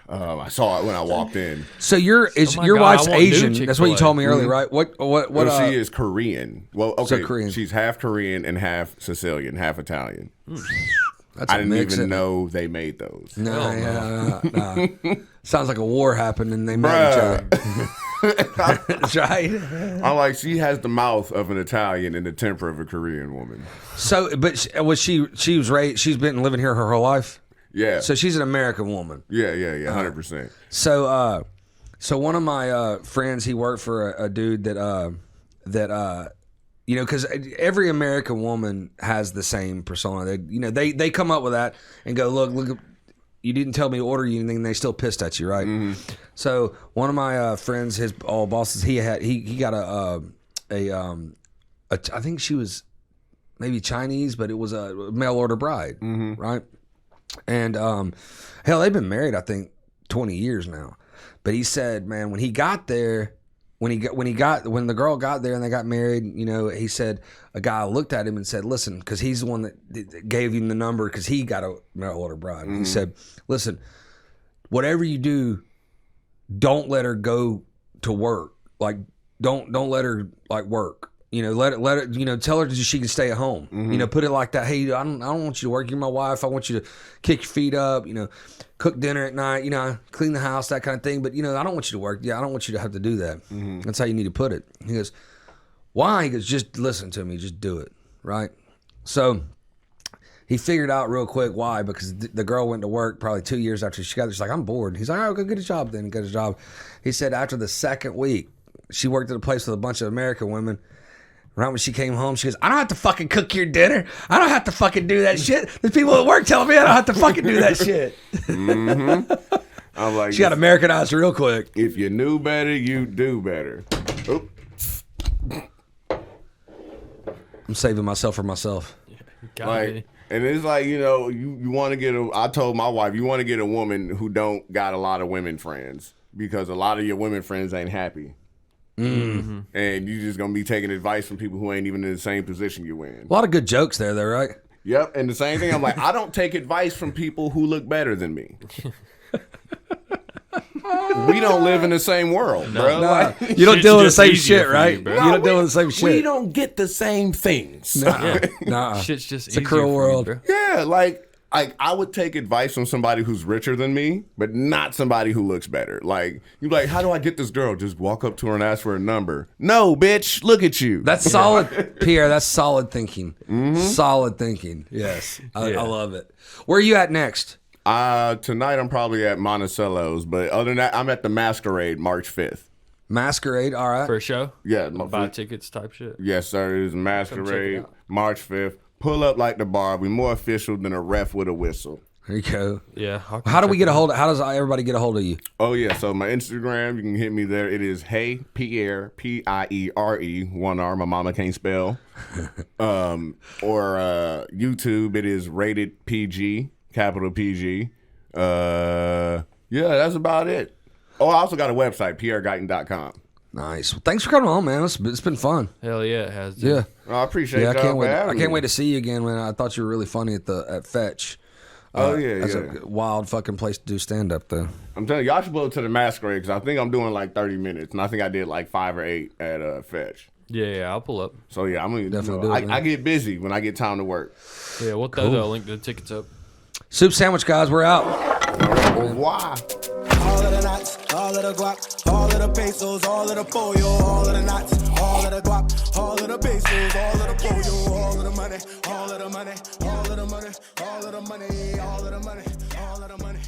I saw it when I walked in. So your God, wife's I want new Asian. That's what you Chick-fil-A. told me earlier, right? What? Well, she is Korean. Well, okay, Korean. she's half Korean and half Sicilian, half Italian. That's I didn't even know they made those. No. Sounds like a war happened and they met each other. That's right. I'm like, she has the mouth of an Italian and the temper of a Korean woman. So, but was she was raised? She's been living here her whole life. Yeah. So she's an American woman. Yeah, 100%. So one of my friends, he worked for a dude that because every American woman has the same persona. They come up with that and go, look, you didn't tell me to order you anything, and they still pissed at you, right? Mm-hmm. So one of my friends, his bosses, he got I think she was maybe Chinese, but it was a mail order bride, right? And hell, they've been married, I think, 20 years now. But he said, man, when he got there, when the girl got there and they got married, he said a guy looked at him and said, "Listen," because he's the one that gave him the number because he got a mail order bride. He said, "Listen, whatever you do, don't let her go to work. Like, don't let her like work. Let her, tell her she can stay at home. Put it like that. Hey, I don't want you to work. You're my wife. I want you to kick your feet up, cook dinner at night, clean the house, that kind of thing. But, I don't want you to work. Yeah, I don't want you to have to do that. That's how you need to put it." He goes, "Why?" He goes, "Just listen to me. Just do it." Right? So he figured out real quick why, because the girl went to work probably 2 years after she got there. She's like, "I'm bored." He's like, "All right, go get a job then." He got a job. He said after the second week, she worked at a place with a bunch of American women. Right when she came home, she goes, "I don't have to fucking cook your dinner. I don't have to fucking do that shit. There's people at work telling me I don't have to fucking do that shit." I'm like, she got Americanized real quick. If you knew better, you do better. Oop. I'm saving myself for myself. And it's like, you want to get I told my wife, you want to get a woman who don't got a lot of women friends, because a lot of your women friends ain't happy. Mm-hmm. And you just gonna be taking advice from people who ain't even in the same position you in. A lot of good jokes there, though, right? Yep. And the same thing, I'm like, I don't take advice from people who look better than me. We don't live in the same world, bro. Nah, you don't deal with the same shit, right? You don't deal with the same shit. We don't get the same things. Nah. Shit's just it's a cruel world. You, yeah, like I would take advice from somebody who's richer than me, but not somebody who looks better. Like, you're like, how do I get this girl? Just walk up to her and ask for a number. No, bitch, look at you. That's solid, Pierre. That's solid thinking. Mm-hmm. Solid thinking. Yes. I love it. Where are you at next? Tonight I'm probably at Monticello's, but other than that, I'm at the Masquerade March 5th. Masquerade, all right. For a show? Yeah, Buy tickets type shit. Yes, sir. It is Masquerade March 5th. Pull up like the bar. We more official than a ref with a whistle. There you go. Yeah. How do we get a hold? How does everybody get a hold of you? Oh yeah, so my Instagram, you can hit me there. It is Hey Piere, Piere, one R. My mama can't spell. Or YouTube, it is Rated PG, capital PG. Yeah, that's about it. Oh, I also got a website, pierreguyton.com. Nice. Well, thanks for coming on, man. It's been fun. Hell yeah, it has. Dude. Yeah. I appreciate Yeah, y'all I can't for wait. having I can't me. wait to see you again, man. I thought you were really funny at Fetch. That's a wild fucking place to do stand up, though. I'm telling you, y'all should pull up to the Masquerade because I think I'm doing like 30 minutes, and I think I did like 5 or 8 at Fetch. Yeah, I'll pull up. So yeah, I'm gonna Definitely do it, man. I get busy when I get time to work. Yeah, we'll throw the link to the tickets up. Soup sandwich, guys. We're out. Au revoir. All of the knots, all of the guap, all of the pesos, all of the pollo, all of the knots, all of the guap, all of the pesos, all of the pollo, all of the money, all of the money, all of the money, all of the money, all of the money, all of the money.